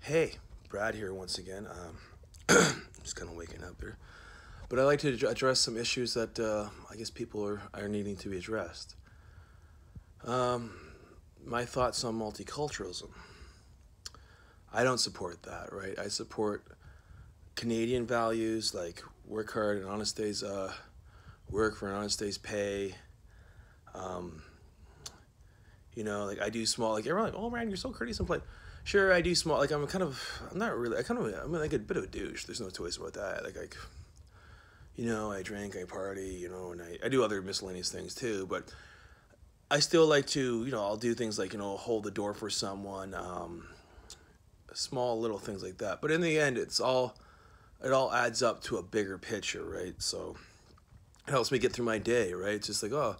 Hey, Brad here once again. Just kind of waking up here, but I'd like to address some issues that I guess people are needing to be addressed. Um, my thoughts on multiculturalism. I don't support that, right? I support Canadian values like work hard and honest days, work for an honest day's pay. Um, like I do small, like everyone, like, oh man, you're so courteous and polite. Sure, I do small, like I'm not really, I'm like a bit of a douche. There's no choice about that. I drink, I party, and I do other miscellaneous things too. But I still like to, I'll do things like, hold the door for someone, small little things like that. But in the end, it all adds up to a bigger picture, right? So it helps me get through my day, right? It's just like, oh,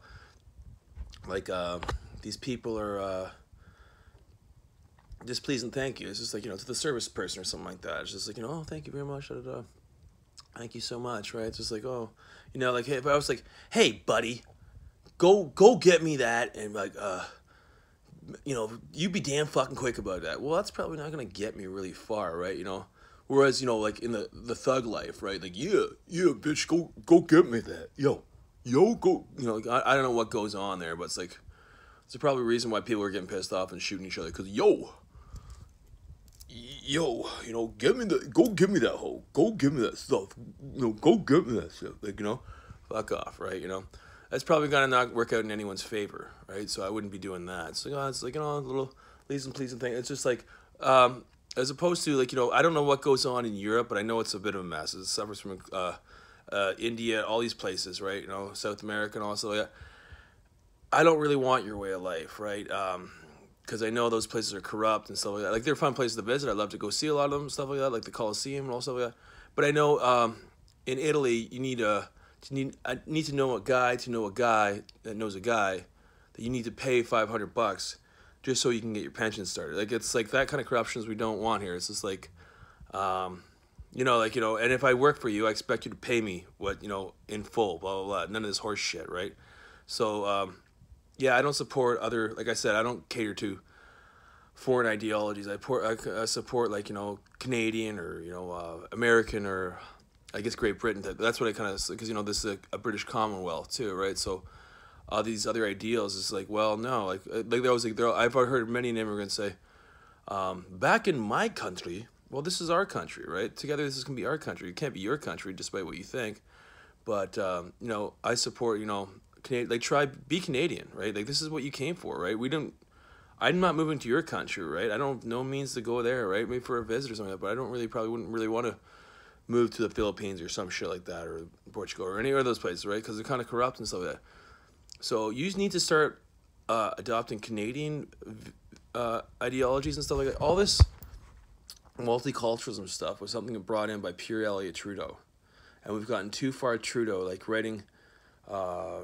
like these people are just please and thank you. It's just like, to the service person or something like that. It's just like, oh, thank you very much. Da, da, da. Thank you so much, right? It's just like, oh, like, hey, if I was like, hey, buddy, go get me that, and like, you be damn fucking quick about that. Well, that's probably not gonna get me really far, right? Whereas, like in the thug life, right? Like, yeah, bitch, go get me that, yo, go, like, I don't know what goes on there, but it's like, it's probably a reason why people are getting pissed off and shooting each other, because go give me that hoe, go give me that stuff, go give me that stuff, like, fuck off, right? That's probably gonna not work out in anyone's favor, right? So I wouldn't be doing that. So it's like, a little pleasing thing. It's just like, as opposed to like, I don't know what goes on in Europe, but I know it's a bit of a mess. It suffers from India, all these places, right? South America and also, yeah. I don't really want your way of life, right? Because I know those places are corrupt and stuff like that. Like, they're fun places to visit. I'd love to go see a lot of them, stuff like that, like the Colosseum and all stuff like that. But I know in Italy, I need to know a guy that knows a guy that you need to pay $500 just so you can get your pension started. Like, it's like that kind of corruptions we don't want here. It's just like, and if I work for you, I expect you to pay me what, in full, blah, blah, blah. None of this horse shit, right? So, yeah, I don't support like I said, I don't cater to foreign ideologies. I support, like, Canadian or, American or, I guess, Great Britain. That's what I kind of, because, this is a British Commonwealth too, right? So these other ideals is like, well, no, like there was like, I've heard many immigrants say, back in my country, well, this is our country, right? Together, this is going to be our country. It can't be your country, despite what you think. But, I support, be Canadian, right? Like, this is what you came for, right? I'm not moving to your country, right? I don't, no means to go there, right? Maybe for a visit or something like that, but I wouldn't really want to move to the Philippines or some shit like that, or Portugal or any of those places, right? Because they're kind of corrupt and stuff like that. So you need to start adopting Canadian ideologies and stuff like that. All this multiculturalism stuff was something brought in by Pierre Elliott Trudeau. And we've gotten too far Trudeau, like writing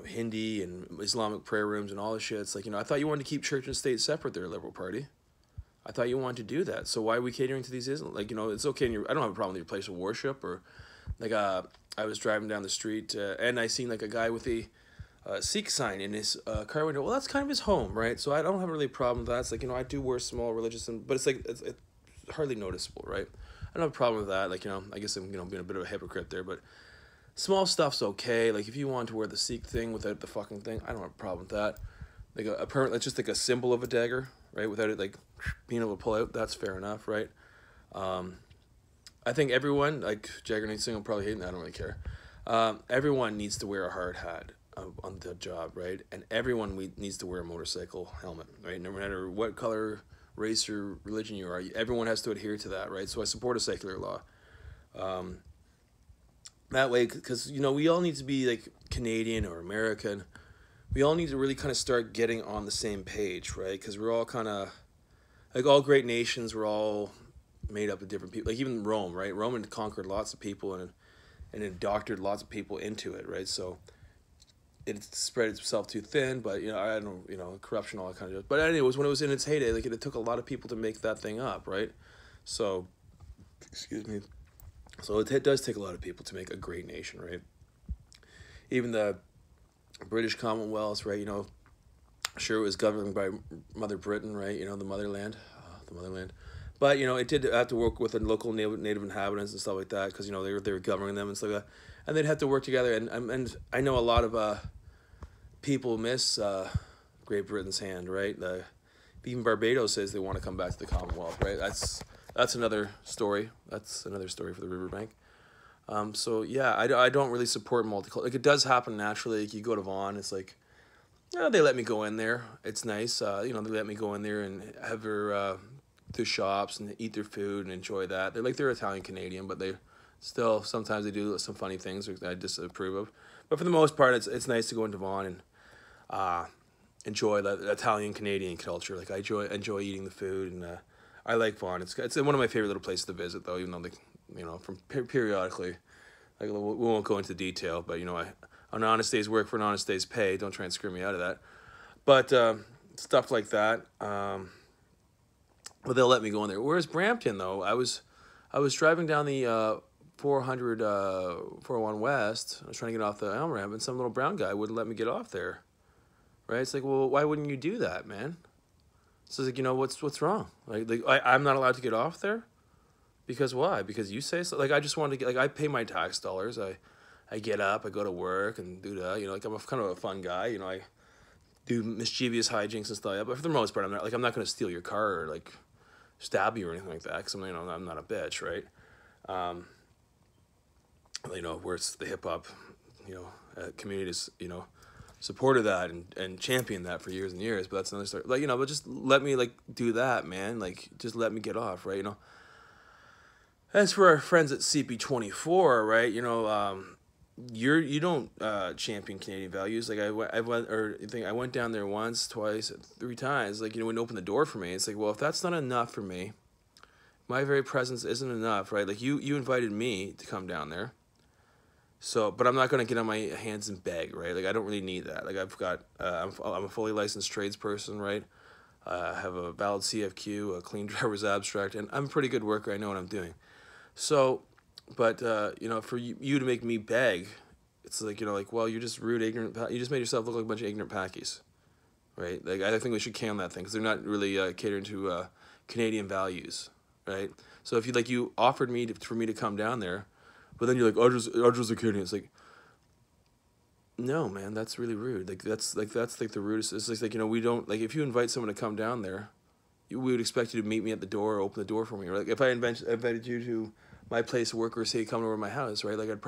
Hindi and Islamic prayer rooms and all this shit. It's like, I thought you wanted to keep church and state separate there, Liberal Party. I thought you wanted to do that. So why are we catering to these Islam? Like, it's okay. I don't have a problem with your place of worship. Or like, I was driving down the street and I seen like a guy with a Sikh sign in his car window. Well, that's kind of his home, right? So I don't have really a problem with that. It's like, I do wear small religious, but it's like, it's hardly noticeable, right? I don't have a problem with that. Like, I guess I'm, being a bit of a hypocrite there, but small stuff's okay. Like, if you want to wear the Sikh thing without the fucking thing, I don't have a problem with that. Like, that's just like a symbol of a dagger, right? Without it, like, being able to pull out, that's fair enough, right? I think everyone, like, Jagger Nate Singh will probably hate me, I don't really care. Everyone needs to wear a hard hat on the job, right? And everyone needs to wear a motorcycle helmet, right? No matter what color, race, or religion you are, everyone has to adhere to that, right? So I support a secular law. That way, because, we all need to be, like, Canadian or American. We all need to really kind of start getting on the same page, right? Because we're all kind of, like, all great nations, we're all made up of different people. Like, even Rome, right? Rome conquered lots of people and indoctrinated lots of people into it, right? So it spread itself too thin, but, I don't, corruption, all that kind of stuff. But anyways, when it was in its heyday, like, it took a lot of people to make that thing up, right? So, excuse me. So it does take a lot of people to make a great nation, right? Even the British Commonwealth, right? Sure, it was governed by Mother Britain, right? The motherland, But it did have to work with the local native inhabitants and stuff like that, because they were governing them and stuff like that, and they'd have to work together. And I know a lot of people miss Great Britain's hand, right? Even Barbados says they want to come back to the Commonwealth, right? That's another story. That's another story for the riverbank. So yeah, I don't really support multicultural. Like, it does happen naturally. Like, you go to Vaughan, it's like, they let me go in there. It's nice. They let me go in there and have their shops and eat their food and enjoy that. They're Italian Canadian, but they still sometimes they do some funny things that I disapprove of. But for the most part, it's nice to go into Vaughan and enjoy the Italian Canadian culture. Like, I enjoy eating the food, and I like Vaughan. It's one of my favorite little places to visit, though. Even though from periodically, like, we won't go into detail, but on an honest day's work for an honest day's pay. Don't try and screw me out of that. But stuff like that. But they'll let me go in there. Whereas Brampton, though, I was driving down the 401 West. I was trying to get off the Elm Ramp, and some little brown guy wouldn't let me get off there. Right? It's like, well, why wouldn't you do that, man? So it's like, what's wrong? Like I'm not allowed to get off there? Because why? Because you say so? Like, I just wanted to get, I pay my tax dollars. I get up, I go to work and do that. Like, I'm kind of a fun guy. I do mischievous hijinks and stuff like that. But for the most part, I'm not going to steal your car or like stab you or anything like that. Because I'm not a bitch, right? Where's the hip hop, communities, supported that and championed that for years and years. But that's another story. Like, but just let me do that, man. Like, just let me get off, right? As for our friends at CP24, right? You don't champion Canadian values. Like, I went down there once, twice, 3 times. Like, wouldn't open the door for me. It's like, well, if that's not enough for me, my very presence isn't enough, right? Like, you invited me to come down there. So, but I'm not going to get on my hands and beg, right? Like, I don't really need that. Like, I've got, I'm a fully licensed tradesperson, right? I have a valid CFQ, a clean driver's abstract, and I'm a pretty good worker. I know what I'm doing. So, but, for you to make me beg, it's like, well, you're just rude, ignorant, you just made yourself look like a bunch of ignorant packies, right? Like, I think we should can that thing, because they're not really catering to Canadian values, right? So if you offered me for me to come down there, but then you're like, Audra's a Canadian. It's like, no, man, that's really rude. That's the rudest. It's like, we don't, like, if you invite someone to come down there, we would expect you to meet me at the door or open the door for me. Or like, if I invited you to my place of work, or say come over to my house, right? Like, I'd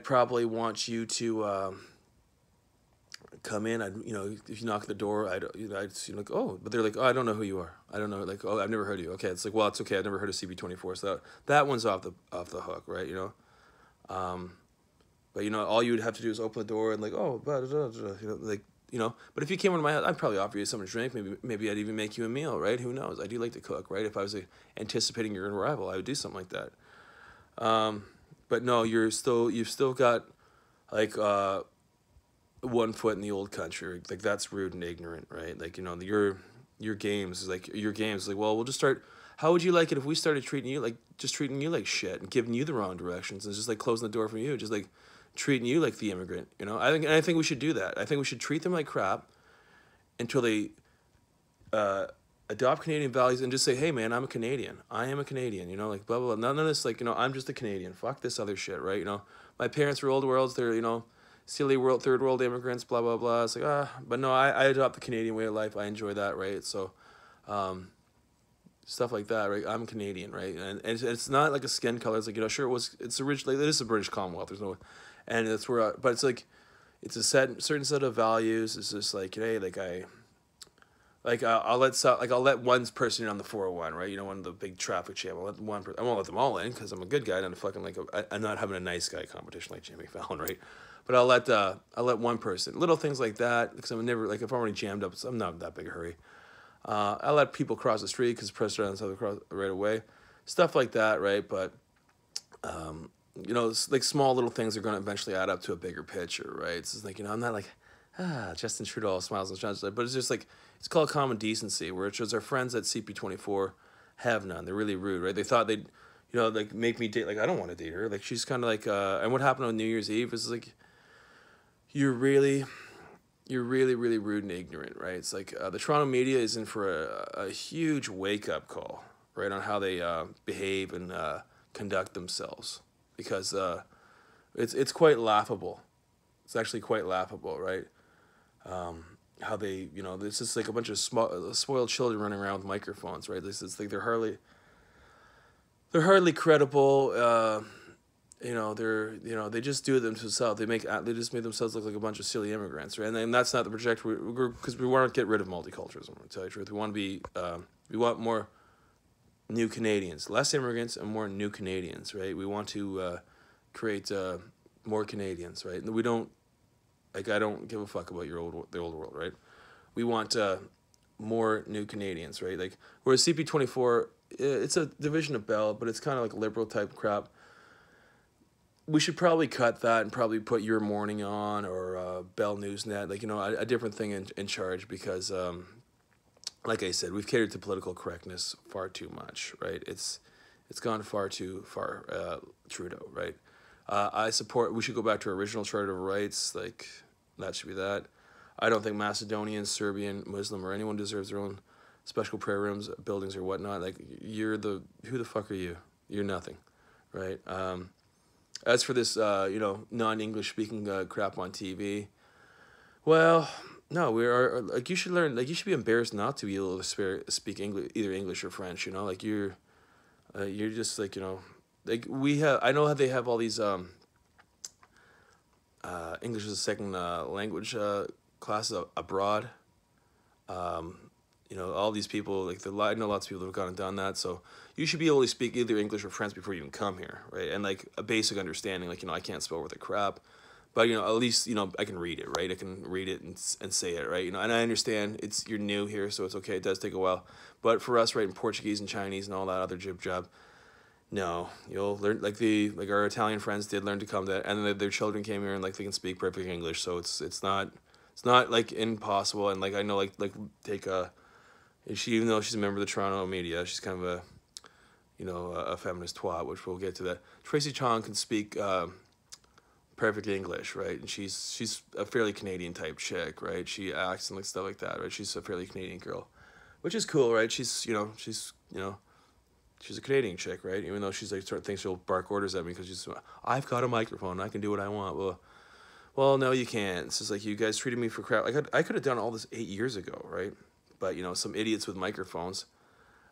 probably want you to come in. If you knock at the door, I'd like, oh, but they're like, oh, I don't know who you are. I don't know, like, oh, I've never heard of you. Okay, it's like, well, it's okay. I've never heard of CB24, so that one's off the hook, right? But all you would have to do is open the door and like, oh, blah, blah, blah, like, But if you came over to my house, I'd probably offer you something to drink. Maybe I'd even make you a meal, right? Who knows? I do like to cook, right? If I was anticipating your arrival, I would do something like that. But no, you've still got like 1 foot in the old country. Like, that's rude and ignorant, right? Like, your games is like, well, we'll just start. How would you like it if we started treating you like shit and giving you the wrong directions and just like closing the door from you, just like treating you like the immigrant, I think we should do that. I think we should treat them like crap until they adopt Canadian values and just say, hey, man, I'm a Canadian. I am a Canadian, like, blah, blah, blah. None of this, like, I'm just a Canadian. Fuck this other shit, right? My parents were old worlds. They're, silly third world immigrants, blah, blah, blah. It's like, but no, I adopt the Canadian way of life. I enjoy that, right? So, stuff like that, right? I'm Canadian, right? And it's not like a skin color. It's like, sure, it's originally, it is a British Commonwealth. There's no, and that's where, but it's like, it's a certain set of values. It's just like, hey, I'll let one person in on the 401, right? One of the big traffic jam. I won't let them all in because I'm a good guy and I'm not having a nice guy competition like Jimmy Fallon, right? But I'll let one person, little things like that, because I'm never, like, if I'm already jammed up, I'm not in that big a hurry. I'll let people cross the street because press around the cross right away, stuff like that, right? But it's like small little things are going to eventually add up to a bigger picture, right? It's just like, I'm not like, Justin Trudeau smiles and shines, but it's just like, it's called common decency, which our friends at CP24 have none. They're really rude, right? They thought they'd, like, make me date, like, I don't want to date her. Like, she's kind of like, and what happened on New Year's Eve is like, you're really, really rude and ignorant, right? It's like the Toronto media is in for a huge wake-up call, right, on how they behave and conduct themselves, because it's quite laughable. It's actually quite laughable, right? How they, there's just like a bunch of spoiled children running around with microphones, right? It's like they're hardly credible. They just do it themselves. They just made themselves look like a bunch of silly immigrants, right? And then that's not the project because we want to get rid of multiculturalism. To tell you the truth, we want more new Canadians, less immigrants and more new Canadians, right? We want to create more Canadians, right? And we don't, like, I don't give a fuck about the old world, right? We want more new Canadians, right? Like, whereas CP24, it's a division of Bell, but it's kind of like liberal type crap. We should probably cut that and probably put Your Morning on, or Bell Newsnet, like, a different thing in charge, because, like I said, we've catered to political correctness far too much, right? It's gone far too far, Trudeau, right? We should go back to our original Charter of Rights, like, that should be that. I don't think Macedonian, Serbian, Muslim, or anyone deserves their own special prayer rooms, buildings, or whatnot. Like, who the fuck are you? You're nothing, right? As for this, non-English speaking crap on TV, well, no, we are, like, you should learn, like, you should be embarrassed not to be able to speak English, either English or French, like, you're just, like, like, I know how they have all these, English as a second language classes abroad. All these people, like, I know lots of people that have gone and done that, so you should be able to speak either English or French before you even come here, right? And, like, a basic understanding, like, I can't spell worth a crap, but, at least, I can read it, right? I can read it and say it, right? And I understand you're new here, so it's okay, it does take a while, but for us, right, in Portuguese and Chinese and all that other jib job, no, you'll learn, like our Italian friends did learn to come to that, and then their children came here and, like, they can speak perfect English, so it's not like impossible. And, like, I know, like take even though she's a member of the Toronto media, she's kind of a feminist twat, which we'll get to that. Tracy Chong can speak perfect English, right? And she's a fairly Canadian type chick, right? She acts and, like, stuff like that, right? She's a fairly Canadian girl, which is cool, right? She's a Canadian chick, right? Even though she's, like, sort of thinks she'll bark orders at me because I've got a microphone, I can do what I want. Well, no, you can't. It's just like, you guys treated me for crap. I could have done all this 8 years ago, right? But, some idiots with microphones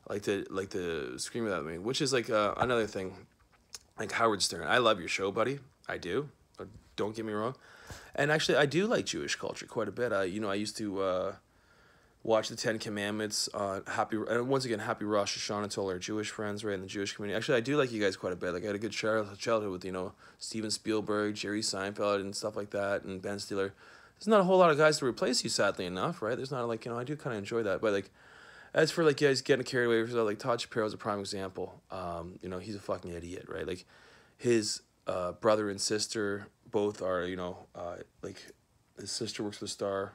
like to scream at me, which is, like, another thing. Like Howard Stern, I love your show, buddy. I do. Don't get me wrong. And actually, I do like Jewish culture quite a bit. I used to watch the Ten Commandments on Happy Rosh Hashanah to all our Jewish friends, right, in the Jewish community. Actually, I do like you guys quite a bit. Like, I had a good childhood with, Steven Spielberg, Jerry Seinfeld, and stuff like that, and Ben Stiller. There's not a whole lot of guys to replace you, sadly enough, right? There's not, like, I do kind of enjoy that. But, like, as for, like, guys getting carried away, like, Todd Shapiro's a prime example. He's a fucking idiot, right? Like, his brother and sister both are, like, his sister works for the Star,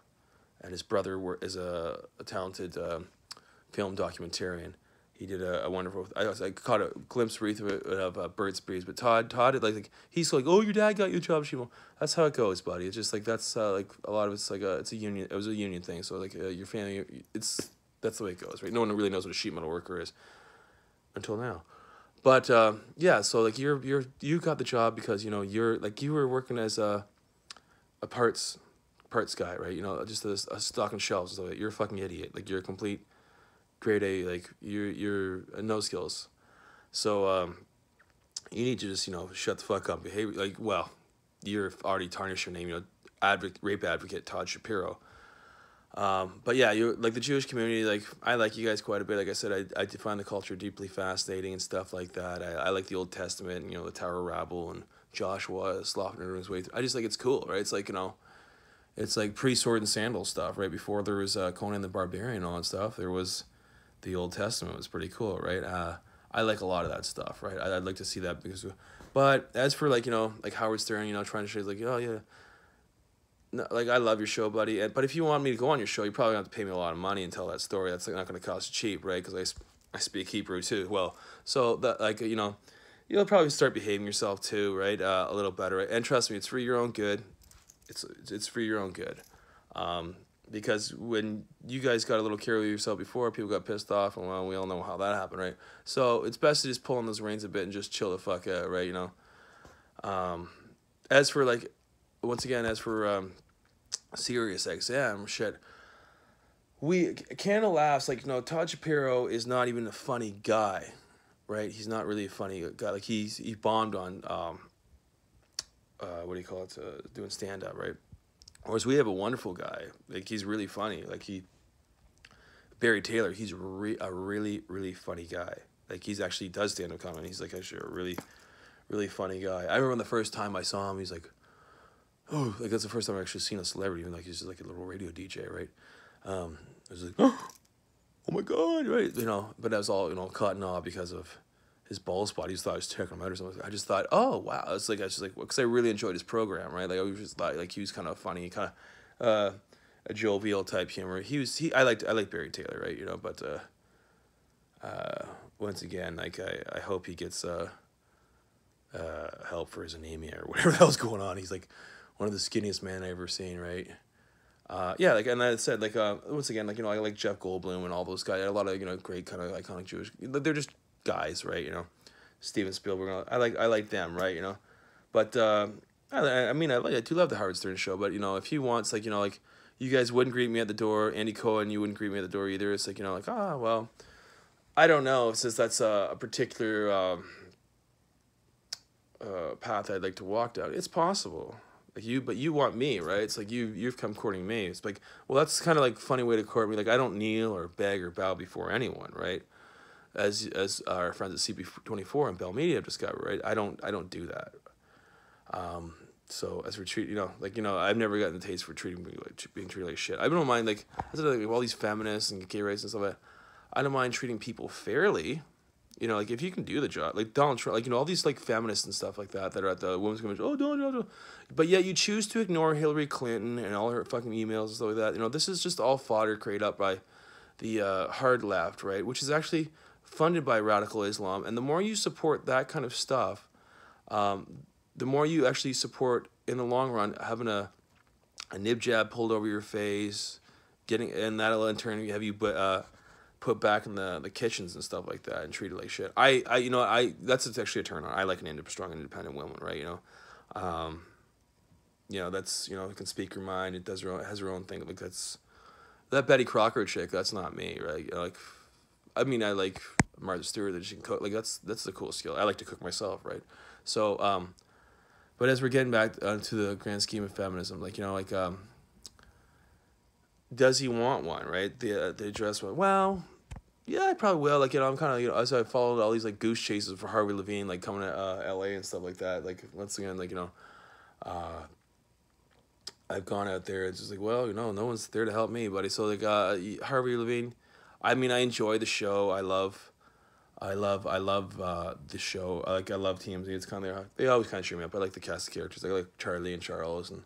and his brother is a talented film documentarian. He did a wonderful. I caught a glimpse brief of Bird's Breeze, but Todd, like he's like, oh, your dad got you a job, Shimo. That's how it goes, buddy. It's just like that's like a lot of it's like it's a union. It was a union thing, so like your family, that's the way it goes, right? No one really knows what a sheet metal worker is until now. But yeah, so like you got the job because you're like you were working as a parts guy, right? Just a stocking shelves. So you're a fucking idiot. Like, you're a complete grade A. Like, you're no skills. So you need to just shut the fuck up. Behave like, well, you're already tarnished your name. Rape advocate Todd Shapiro. But yeah, you like the Jewish community. Like, I like you guys quite a bit. Like I said, I find the culture deeply fascinating and stuff like that. I like the Old Testament. The Tower of Babel and Joshua sloughing his way through. I just like it's cool, right? It's like it's like pre-sword and sandal stuff, right? Before there was Conan the Barbarian and all that stuff, there was the Old Testament. It was pretty cool, right? I like a lot of that stuff, right? I'd like to see that but as for like Howard Stern, trying to show like, oh yeah, no, like I love your show, buddy. But if you want me to go on your show, you probably have to pay me a lot of money and tell that story. That's like not going to cost cheap, right? Because I speak Hebrew too. Well, so that like you'll probably start behaving yourself too, right? A little better, right? And trust me, it's for your own good. It's for your own good. because when you guys got a little carried with yourself before, people got pissed off, and well, we all know how that happened, right? So it's best to just pull on those reins a bit and just chill the fuck out, right? You know. As for like, once again, as for Sirius XM shit, we Canada laughs like, you know, Todd Shapiro is not even a funny guy, right? He's not really a funny guy. Like he bombed on what do you call it? Doing stand up, right? Whereas we have a wonderful guy. Like he's really funny. Like Barry Taylor, he's a really really funny guy. Like he's actually does stand up comedy. He's like actually a really funny guy. I remember the first time I saw him, he's like, oh, like that's the first time I actually seen a celebrity. Even like he's just like a little radio DJ, right? I was like, oh my god, right? You know, but that was all, you know, caught in awe because of his bald spot. He just thought I was checking him out or something. I just thought, oh wow, it's like I was just like, because I really enjoyed his program, right? Like I just thought like he was kind of funny, kind of a jovial type humor. I liked Barry Taylor, right? You know, but once again, like I hope he gets help for his anemia or whatever the hell's going on. He's like one of the skinniest men I ever seen, right? Yeah, like, and I said, like, once again, like, you know, I like Jeff Goldblum and all those guys. A lot of, you know, great kind of iconic Jewish. They're just guys, right? You know, Steven Spielberg. I like them, right? You know, but I mean, I do love the Howard Stern show. But you know, if he wants, like, you know, like, you guys wouldn't greet me at the door. Andy Cohen, you wouldn't greet me at the door either. It's like, you know, like, well, I don't know, since that's a particular path I'd like to walk down. It's possible. Like but you want me, right? It's like you've come courting me. It's like, well, that's kind of like a funny way to court me. Like I don't kneel or beg or bow before anyone, right? As our friends at CP24 and Bell Media have discovered, right? I don't do that. So as for you know, like, you know, I've never gotten the taste for being treated like shit. I don't mind, like, all these feminists and gay rights and stuff like that. I don't mind treating people fairly. You know, like, if you can do the job, like Donald Trump, like, you know, all these, like, feminists and stuff like that are at the Women's Convention, oh, don't. But yet you choose to ignore Hillary Clinton and all her fucking emails and stuff like that. You know, this is just all fodder created up by the hard left, right, which is actually funded by radical Islam. And the more you support that kind of stuff, the more you actually support, in the long run, having a nib jab pulled over your face, and that'll in turn have you put back in the kitchens and stuff like that and treated like shit. You know, that's actually a turn on. I like an strong, independent woman, right? You know, that's, you know, can speak her mind. It has her own thing. Like that Betty Crocker chick. That's not me, right? You know, like, I mean, I like Martha Stewart that she can cook. Like that's a cool skill. I like to cook myself, right? So, but as we're getting back to the grand scheme of feminism, like, you know, like, does he want one, right? The address one. Well, yeah, I probably will. Like, you know, I'm kind of, you know, as I followed all these, like, goose chases for Harvey Levine, like, coming to L.A. and stuff like that. Like, once again, like, you know, I've gone out there. It's just like, well, you know, no one's there to help me, buddy. So, like, Harvey Levine, I mean, I enjoy the show. I love the show. I love TMZ. It's kind of, they always kind of cheer me up. I like the cast of characters. I like Charlie and Charles and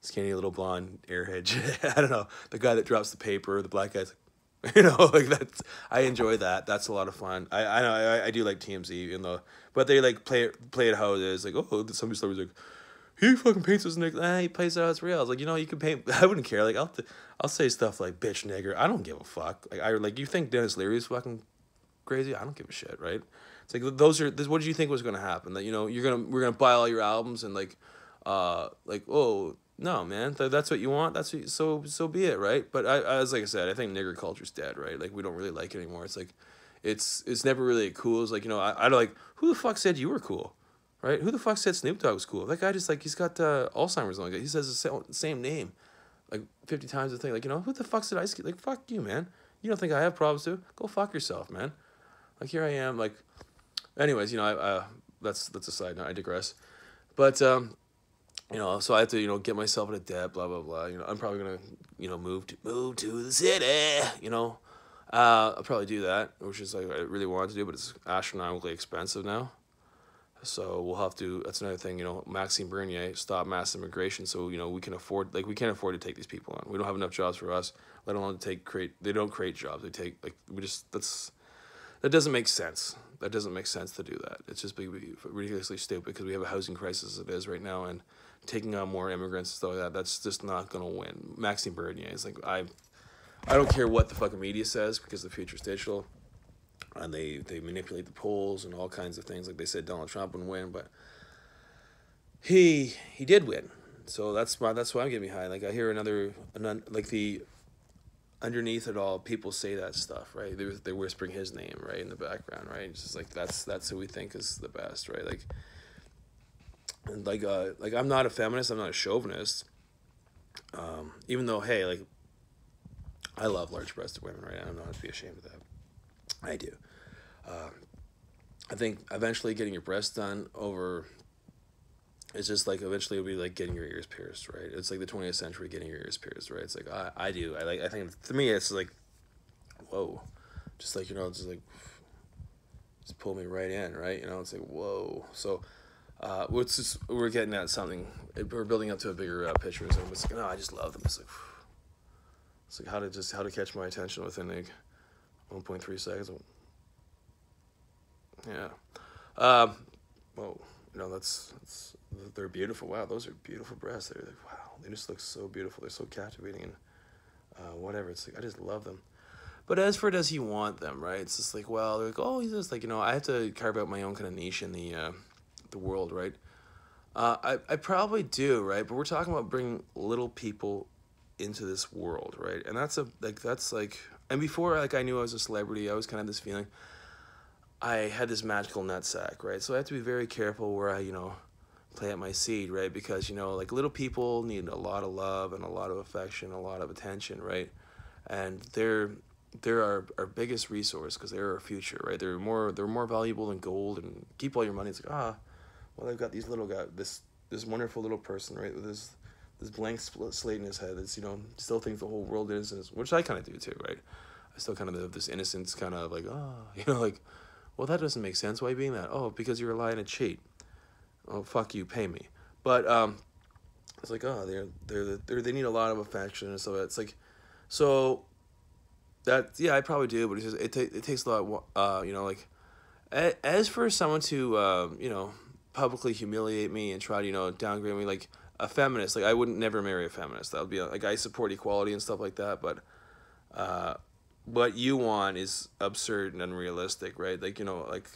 skinny little blonde airhead. I don't know, the guy that drops the paper, the black guy's, you know, like that's. I enjoy that. That's a lot of fun. I know I do like TMZ, you know, but they like play it how it is. Like, oh, somebody's like, he fucking paints his neck. He plays it how it's real. I was like, you know, you can paint. I wouldn't care. Like, I'll say stuff like bitch, nigger. I don't give a fuck. Like, you think Dennis Leary is fucking crazy? I don't give a shit, right? It's like, what did you think was gonna happen? That, you know, we're gonna buy all your albums and like oh no, man, that's what you want. That's what so be it, right? But as like I said, I think nigger culture's dead, right? Like, we don't really like it anymore. It's like, it's never really cool. It's like, you know, I don't like, who the fuck said you were cool? Right? Who the fuck said Snoop Dogg was cool? That guy just, like, he's got Alzheimer's. Like, he says the same name like 50 times a thing. Like, you know, who the fuck said like, fuck you, man. You don't think I have problems too? Go fuck yourself, man. Like, here I am. Like, anyways, you know, that's a side note. I digress. But you know, so I have to, you know, get myself into debt. Blah blah blah. You know, I'm probably gonna, you know, move to the city. You know, I'll probably do that, which is like I really wanted to do, but it's astronomically expensive now. So we'll have to. That's another thing. You know, Maxime Bernier stopped mass immigration, so you know we can't afford to take these people on. We don't have enough jobs for us, let alone create. They don't create jobs. They take, like, that doesn't make sense. That doesn't make sense to do that. It's just ridiculously stupid because we have a housing crisis as it is right now, and taking on more immigrants and stuff like that, that's just not going to win. Maxime Bernier is like, I don't care what the fucking media says because the future's digital, and they manipulate the polls and all kinds of things. Like they said Donald Trump wouldn't win, but he did win. So that's why I'm getting behind. Like I hear like the underneath it all, people say that stuff, right? They're whispering his name, right, in the background, right? It's just like that's who we think is the best, right? Like, and like I'm not a feminist, I'm not a chauvinist. Even though, hey, like, I love large-breasted women, right? I'm not to be ashamed of that. I do. I think eventually getting your breasts done over. It's just like eventually it'll be like getting your ears pierced, right? It's like the 20th century getting your ears pierced, right? It's like I think to me it's like, whoa, just like, you know, just pull me right in, right? You know, it's like, whoa. So we're getting at something. We're building up to a bigger picture. So it's like, no, I just love them. It's like how to catch my attention within like 1.3 seconds. Yeah. Whoa. You know, they're beautiful. Wow, those are beautiful breasts. They're like, wow, they just look so beautiful. They're so captivating and whatever. It's like I just love them. But as for does he want them, right? It's just like, well, they're like, oh, he's just like, you know, I have to carve out my own kind of niche in the world, right? I probably do, right? But we're talking about bringing little people into this world, right? And that's and before like I knew I was a celebrity, I was kind of this feeling. I had this magical nutsack, right? So I have to be very careful where I, you know, plant my seed, right? Because, you know, like little people need a lot of love and a lot of affection, a lot of attention, right? And they're our biggest resource because they're our future, right? They're more valuable than gold, and keep all your money. It's like, well, I've got these little guy, this wonderful little person, right, with this blank slate in his head that's, you know, still thinks the whole world is, which I kind of do too, right? I still kind of have this innocence, kind of like, you know, like, well, that doesn't make sense. Why are you being that? Oh, because you're a lie and a cheat. Oh, fuck you, pay me. But it's like, they need a lot of affection and stuff. It's like, so that, yeah, I probably do, but it's just, it takes a lot. You know, like, as for someone to you know, publicly humiliate me and try to, you know, downgrade me, like a feminist, like I wouldn't never marry a feminist. That would be like, I support equality and stuff like that, but what you want is absurd and unrealistic, right? Like, you know, like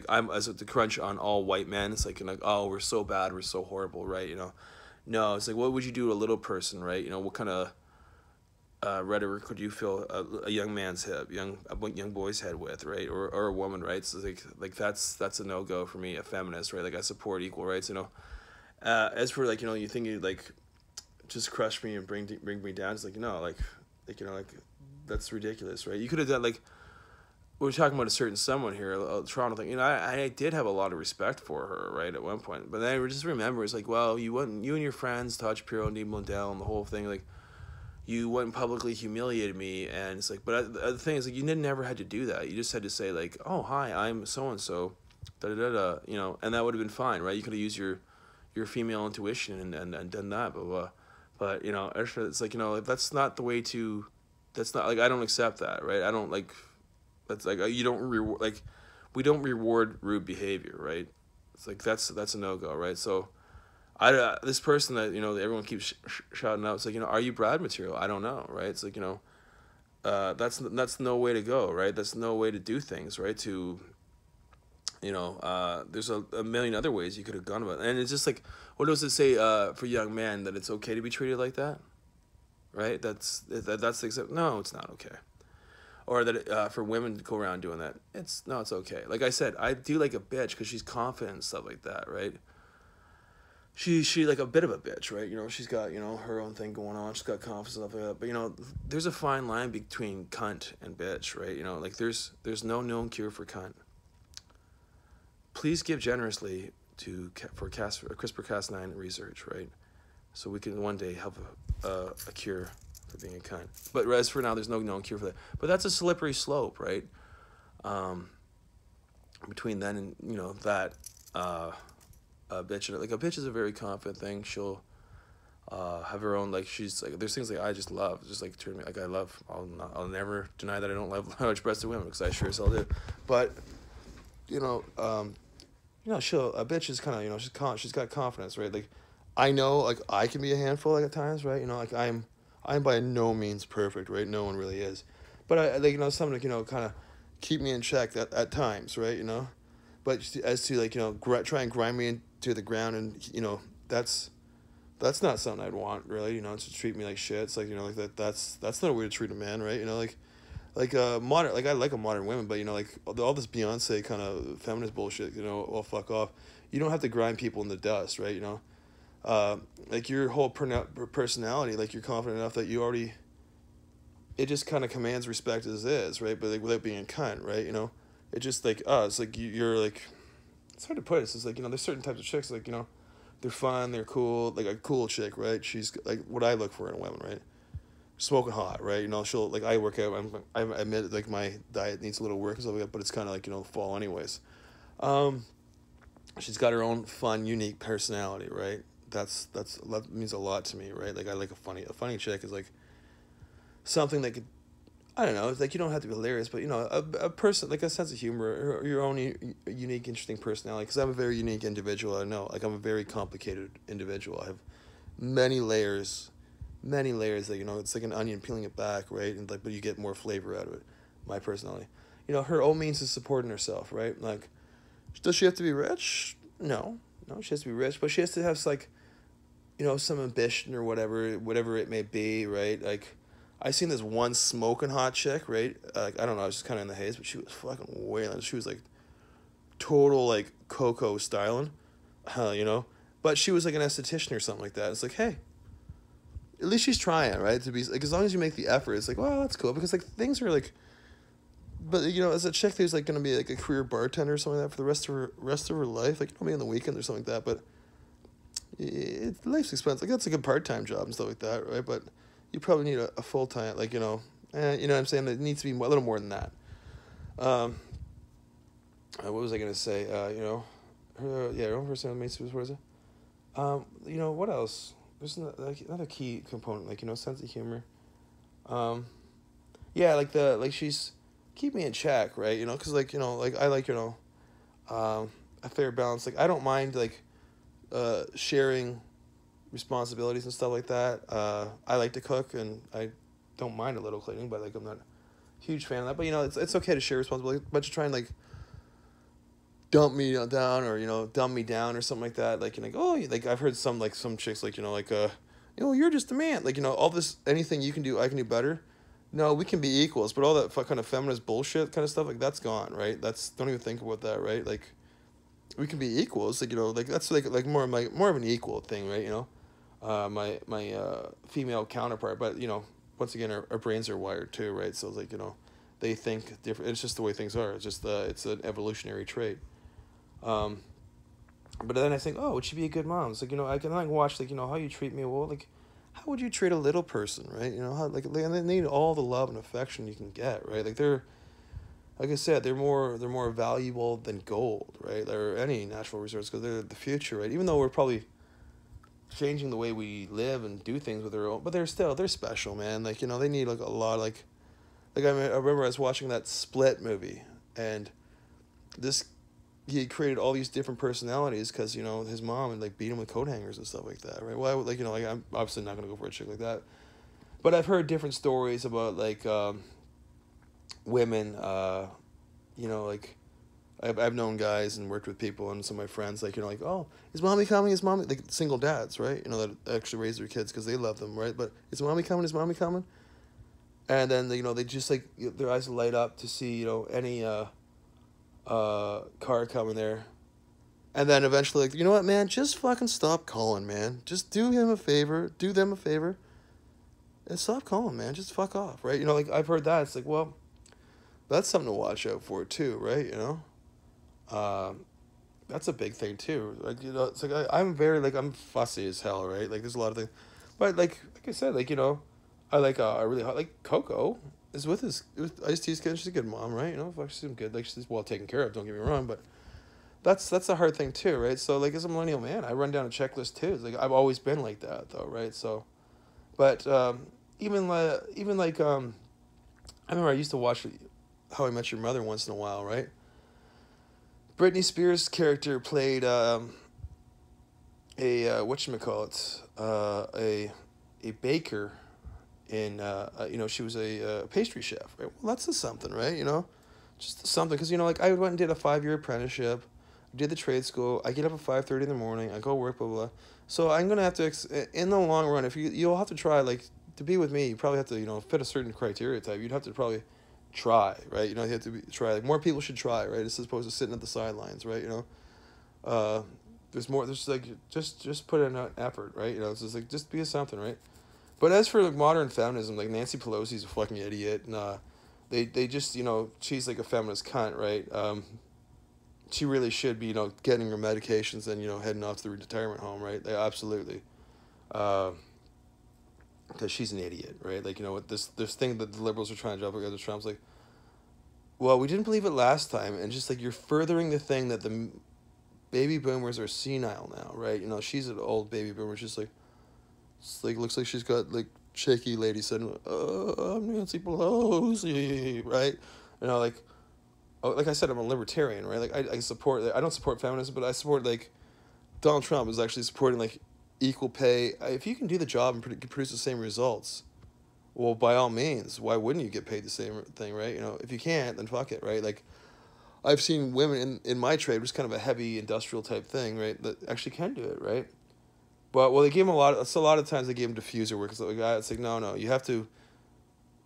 I'm as to crunch on all white men. It's like, oh, we're so bad, we're so horrible, right? You know, no, it's like, what would you do to a little person, right? You know, what kind of rhetoric could you fill a young man's head, young boy's head with, right? Or a woman, right? So like that's a no go for me, a feminist, right? Like I support equal rights, you know. As for like, you know, you think you like just crush me and bring me down, it's like, no, like you know, like that's ridiculous, right? You could have done like, we're talking about a certain someone here, a Toronto thing. You know, I did have a lot of respect for her, right, at one point. But then I just remember, it's like, well, you and your friends, Todd Shapiro, Neil Blundell, and the whole thing, like, you went and publicly humiliated me, and it's like, but the thing is, like, you never had to do that. You just had to say, like, oh, hi, I'm so-and-so, da-da-da-da, you know, and that would have been fine, right? You could have used your female intuition and done that, blah, blah. But, you know, it's like, you know, that's not the way to... That's not, like, I don't accept that, right? I don't, like, that's, like, you don't reward, like, we don't reward rude behavior, right? It's like, that's a no-go, right? So, this person that, you know, that everyone keeps shouting out, it's like, you know, are you Brad material? I don't know, right? It's like, you know, that's no way to go, right? That's no way to do things, right? To, you know, there's a million other ways you could have gone about it. And it's just like, what does it say for young men, that it's okay to be treated like that? Right? That's the no, it's not okay. Or that for women to go around doing that, it's okay. Like I said, I do like a bitch because she's confident and stuff like that, right? She like a bit of a bitch, right? You know, she's got, you know, her own thing going on. She's got confidence and stuff like that. But, you know, there's a fine line between cunt and bitch, right? You know, like there's no known cure for cunt. Please give generously for CRISPR-Cas9 research, right? So we can one day have a cure for being a cunt. But as for now, there's no known cure for that. But that's a slippery slope, right? Between then and, you know, that a bitch, like a bitch is a very confident thing. She'll have her own, like, she's like, there's things like I just love, just like turn me, like I love. I'll never deny that I don't love large-breasted women because I sure as hell do. But you know, she'll a bitch is kind of she's got confidence, right? Like, I know like I can be a handful like at times, right? Like I'm by no means perfect, right? No one really is, but I like something to kind of keep me in check at times, right? But as to like try and grind me into the ground, and that's not something I'd want, really. To treat me like shit. It's like like that's not a way to treat a man, right? Modern, like I like a modern women, but like all this Beyonce kind of feminist bullshit, well, fuck off. You don't have to grind people in the dust, right? Like your whole personality, like you're confident enough that you already, it just kind of commands respect as is, right? But like without being a cunt, right? It just like it's like you're like, it's hard to put it. It's just like there's certain types of chicks like they're fun, they're cool, like a cool chick, right? She's like what I look for in a woman, right? Smoking hot, right? She'll like I work out. I admit like my diet needs a little work and stuff like that, but it's kind of like fall anyways. She's got her own fun, unique personality, right? That means a lot to me, right? Like I like a funny chick is like something that could, I don't know, it's like you don't have to be hilarious, but a person like a sense of humor, or your own unique, interesting personality. Because I'm a very unique individual. I know, like I'm a very complicated individual. I have many layers that it's like an onion peeling it back, right? And like, but you get more flavor out of it. My personality, her own means is supporting herself, right? Like, does she have to be rich? No, she has to be rich, but she has to have like, some ambition or whatever it may be, right? Like, I seen this one smoking hot chick, right? Like, I don't know, I was just kind of in the haze, but she was fucking wailing. She was like total like Coco styling, but she was like an esthetician or something like that. It's like, hey, at least she's trying, right? To be like, as long as you make the effort, it's like, well, that's cool, because like things are like, but as a chick who's like gonna be like a career bartender or something like that for the rest of her life, like maybe on the weekend or something like that, but life's expensive. Like that's like a part-time job and stuff like that, right? But you probably need a full-time, like you know what I'm saying. It needs to be a little more than that. What was I gonna say? Her own personality makes it. What is it? What else? There's another key component, like sense of humor. Like she's keep me in check, right? Because like I like a fair balance. Like I don't mind like sharing responsibilities and stuff like that. I like to cook, and I don't mind a little cleaning, but like I'm not a huge fan of that. But it's okay to share responsibility, but to try and like dump me down, or dumb me down or something like that. Like like I've heard some chicks like you're just a man. Like all this, anything you can do, I can do better. No, we can be equals, but all that kind of feminist bullshit kind of stuff, like that's gone, right? Don't even think about that, right? Like we can be equals, like like that's like more of an equal thing, right? My female counterpart, but once again our brains are wired too, right? So it's like they think different. It's just the way things are. It's just it's an evolutionary trait. But then I think, oh, would she be a good mom? It's like I can like watch like how you treat me. Well, like how would you treat a little person, right? How like they need all the love and affection you can get, right? Like they're, like I said, they're more valuable than gold, right? Or any natural resource, because they're the future, right? Even though we're probably changing the way we live and do things with their own, but they're special, man. Like they need like a lot, like I remember I was watching that Split movie, and he created all these different personalities because his mom would like beat him with coat hangers and stuff like that, right? Well, I would, like like I'm obviously not gonna go for a chick like that, but I've heard different stories about like women, like I've known guys and worked with people and some of my friends like like, oh, is mommy coming? Is mommy, like single dads, right? That actually raise their kids because they love them, right? But is mommy coming? Is mommy coming? And then they just like their eyes light up to see any car coming there, and then eventually like, what, man, just fucking stop calling, man. Just do them a favor, and stop calling, man. Just fuck off, right? Like I've heard that. It's like, well, that's something to watch out for too, right? That's a big thing too. Like it's like I'm very like I'm fussy as hell, right? Like there's a lot of things, but like I said, like I like a really hot, like Coco is with Ice-T's kid. She's a good mom, right? She's good. Like she's well taken care of. Don't get me wrong, but that's a hard thing too, right? So like as a millennial man, I run down a checklist too. It's like I've always been like that though, right? So, but even like I remember I used to watch How I Met Your Mother once in a while, right? Britney Spears' character played a whatchamacallit, a baker in, she was a pastry chef, right? Well, that's just something, right? Just something, because, like, I went and did a 5-year apprenticeship, did the trade school, I get up at 5:30 in the morning, I go work, blah, blah, blah. So I'm going to have to, in the long run, if you'll have to try, like, to be with me, you probably have to, fit a certain criteria type. You'd have to probably try, right? You have to try. Like, more people should try, right? As opposed to sitting at the sidelines, right? There's more. There's like just put in an effort, right? It's just like just be something, right? But as for like modern feminism, like Nancy Pelosi's a fucking idiot, and they just she's like a feminist cunt, right? She really should be getting her medications and heading off to the retirement home, right? They absolutely. Because she's an idiot, right? Like, what this thing that the liberals are trying to jump against Trump's like, well, we didn't believe it last time, and just like you're furthering the thing that the baby boomers are senile now, right? She's an old baby boomer, just like, it's like looks like she's got like shaky lady saying, I'm Nancy Pelosi, right? Like, like I said, I'm a libertarian, right? Like I support, I don't support feminism, but I support like Donald Trump is actually supporting like equal pay. If you can do the job and produce the same results, well, by all means, why wouldn't you get paid the same thing, right? If you can't, then fuck it, right? Like, I've seen women in my trade, which is kind of a heavy industrial type thing, right, that actually can do it, right? But, well, they gave them a lot of times they gave them diffuser work. It's like, no, you have to,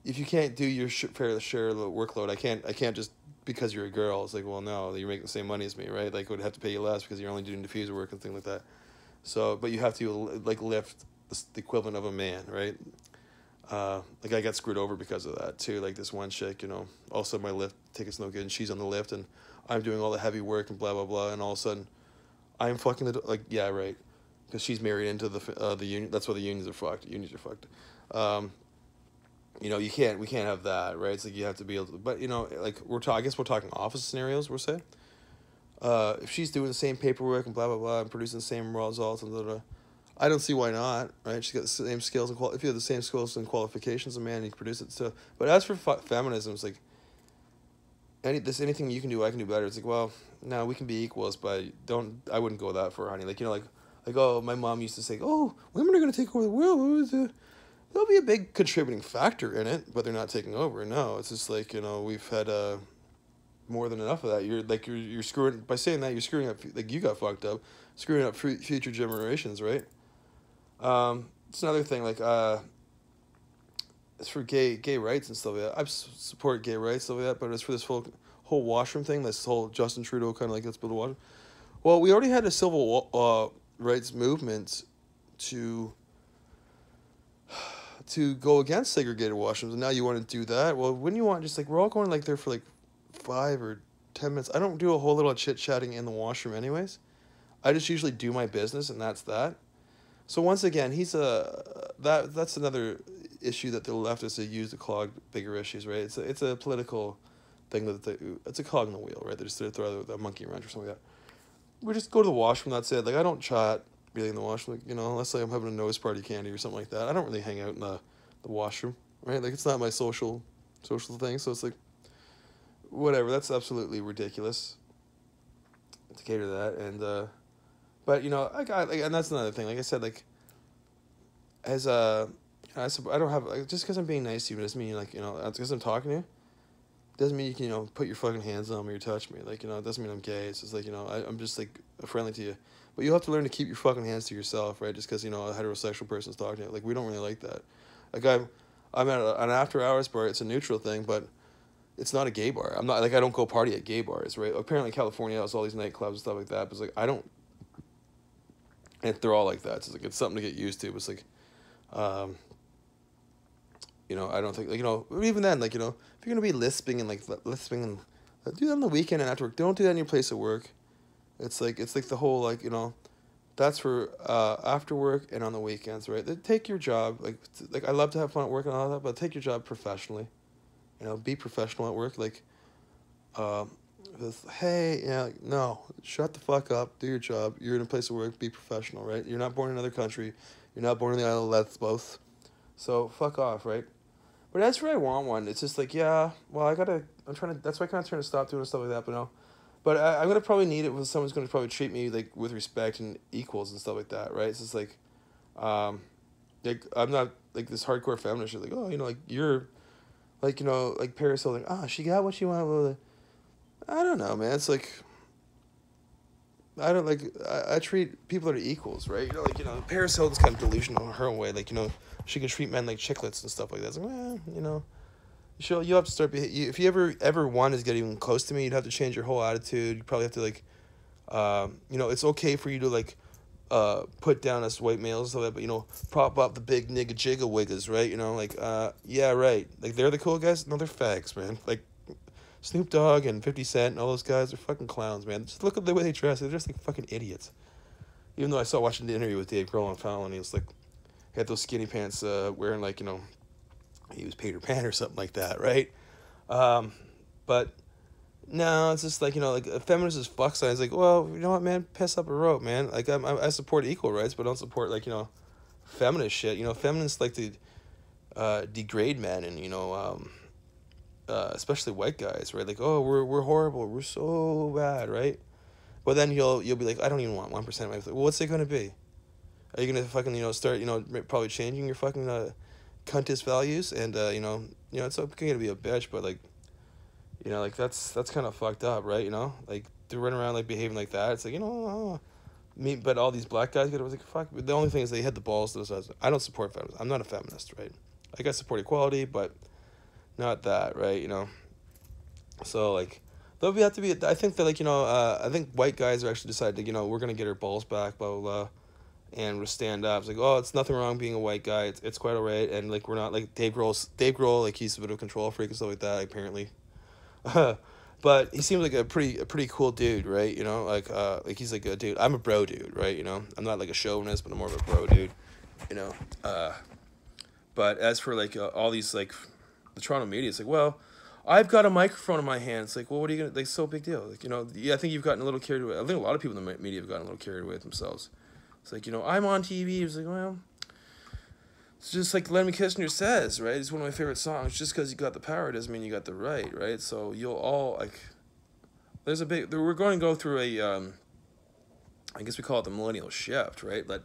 if you can't do your fair share of the workload, I can't just, because you're a girl, it's like, well, no, you're making the same money as me, right? Like, I would have to pay you less because you're only doing diffuser work and things like that. So, but you have to, like, lift the equivalent of a man, right? Like, I got screwed over because of that, too. Like, this one chick, all of a sudden my lift ticket's no good, and she's on the lift, and I'm doing all the heavy work and blah, blah, blah, and all of a sudden, I'm fucking like, yeah, right, because she's married into the union. That's why the unions are fucked. Unions are fucked. We can't have that, right? It's like you have to be able to, but, like, I guess we're talking office scenarios, we'll say. If she's doing the same paperwork and blah, blah, blah, and producing the same results and blah, blah, I don't see why not, right? She's got the same skills and if you have the same skills and qualifications, a man, you can produce it. So, but as for feminism, it's like anything you can do, I can do better. It's like, well, no, we can be equals, but I wouldn't go that far, honey. Like, like oh, my mom used to say, oh, women are gonna take over the world. There'll be a big contributing factor in it, but they're not taking over. No, it's just like we've had more than enough of that. You're screwing by saying that, you're screwing up, like, you got fucked up, screwing up future generations, right? It's another thing, like, it's for gay rights and stuff like that. I support gay rights, stuff like that, but it's for this whole washroom thing, this whole Justin Trudeau kind of like, let's build a washroom. Well, we already had a civil rights movement to go against segregated washrooms, and now you want to do that? Well, wouldn't you want just like, we're all going like there for like 5 or 10 minutes. I don't do a whole little chit-chatting in the washroom anyways. I just usually do my business, and that's that. So once again, that's another issue that the leftists have used to clog bigger issues, right? It's a political thing it's a cog in the wheel, right? They just throw the monkey wrench or something like that. We just go to the washroom, that's it. Like, I don't chat really in the washroom, like, unless like I'm having a nose party candy or something like that. I don't really hang out in the washroom, right? Like, it's not my social thing, so it's like, whatever. That's absolutely ridiculous to cater to that. And but I got, like, and that's another thing, like I said, like, as I don't have, like, just because I'm being nice to you doesn't mean, like, because I'm talking to you doesn't mean you can put your fucking hands on me or touch me, like, it doesn't mean I'm gay. It's just like, I'm just like friendly to you, but you have to learn to keep your fucking hands to yourself, right? Just because a heterosexual person's talking to you, like, we don't really like that. Like, I'm at an after hours bar. It's a neutral thing, but it's not a gay bar. I'm not, like, I don't go party at gay bars, right? Apparently California has all these nightclubs and stuff like that, but it's like, I don't, and they're all like that. So it's like, it's something to get used to. But it's like, I don't think, like, even then, like, if you're gonna be lisping and do that on the weekend and after work. Don't do that in your place of work. It's like the whole, like, that's for after work and on the weekends, right? Take your job, like I love to have fun at work and all that, but take your job professionally. Be professional at work. Like, hey, no, shut the fuck up, do your job. You're in a place of work, be professional, right? You're not born in another country. You're not born in the Isle of Lesbos. So fuck off, right? But as for I want one, it's just like, yeah, well, that's why I'm kind of trying to stop doing stuff like that, but no. But I'm gonna probably need it when someone's gonna probably treat me like with respect and equals and stuff like that, right? So it's um, like I'm not like this hardcore feminist shit. Like, oh, like you're, like like Paris Hilton. Ah, she got what she wanted. Blah, blah. I don't know, man. It's like I don't like I treat people that are equals, right? Paris Hilton's kind of delusional in her own way. Like she can treat men like chicklets and stuff like that. It's like, you'll have to start. If you ever wanted to get even close to me, you'd have to change your whole attitude. You probably have to like, it's okay for you to like, put down us white males and stuff like that, but prop up the big nigga jigga wiggas, right? Yeah, right. Like they're the cool guys. No, they're fags, man. Like Snoop Dogg and 50 Cent and all those guys are fucking clowns, man. Just look at the way they dress. They're just like fucking idiots. Even though I saw watching the interview with Dave Grohl on Fallon, he was like, he had those skinny pants, wearing like, he was Peter Pan or something like that, right? But no, it's just like, like a feminist is fuck sign. It's like, well, you know what, man, piss up a rope, man. Like I support equal rights, but I don't support like, feminist shit. Feminists like to degrade men and, especially white guys, right? Like, oh, we're horrible, we're so bad, right? But then you'll be like, I don't even want 1% of my life. Well, what's it gonna be? Are you gonna fucking start probably changing your fucking cuntist values and it's okay to be a bitch, but like like that's kind of fucked up, right? Like to run around like behaving like that. It's like me, but all these black guys get it was like fuck. But the only thing is they had the balls to say, I don't support feminism. I'm not a feminist, right? Like I support equality, but not that, right? So like there'll have to be. I think that like I think white guys are actually decided to we're gonna get our balls back, blah blah blah, and we'll stand up. It's like, oh, it's nothing wrong being a white guy. It's quite alright, and like we're not like Dave Grohl, like he's a bit of a control freak and stuff like that apparently. But he seems like a pretty cool dude, right? Like he's like a dude. I'm a bro dude, right? I'm not like a chauvinist, but I'm more of a bro dude. But as for like all these like the Toronto media, it's like, well, I've got a microphone in my hand. It's like, well, what are you gonna? Like, so big deal. Like, yeah, I think you've gotten a little carried away. I think a lot of people in the media have gotten a little carried away with themselves. It's like, I'm on TV. It's like, well, it's just like Lemmy Kisner says, right? It's one of my favorite songs. Just because you got the power doesn't mean you got the right, right? So you'll all like. We're going to go through I guess we call it the millennial shift, right? But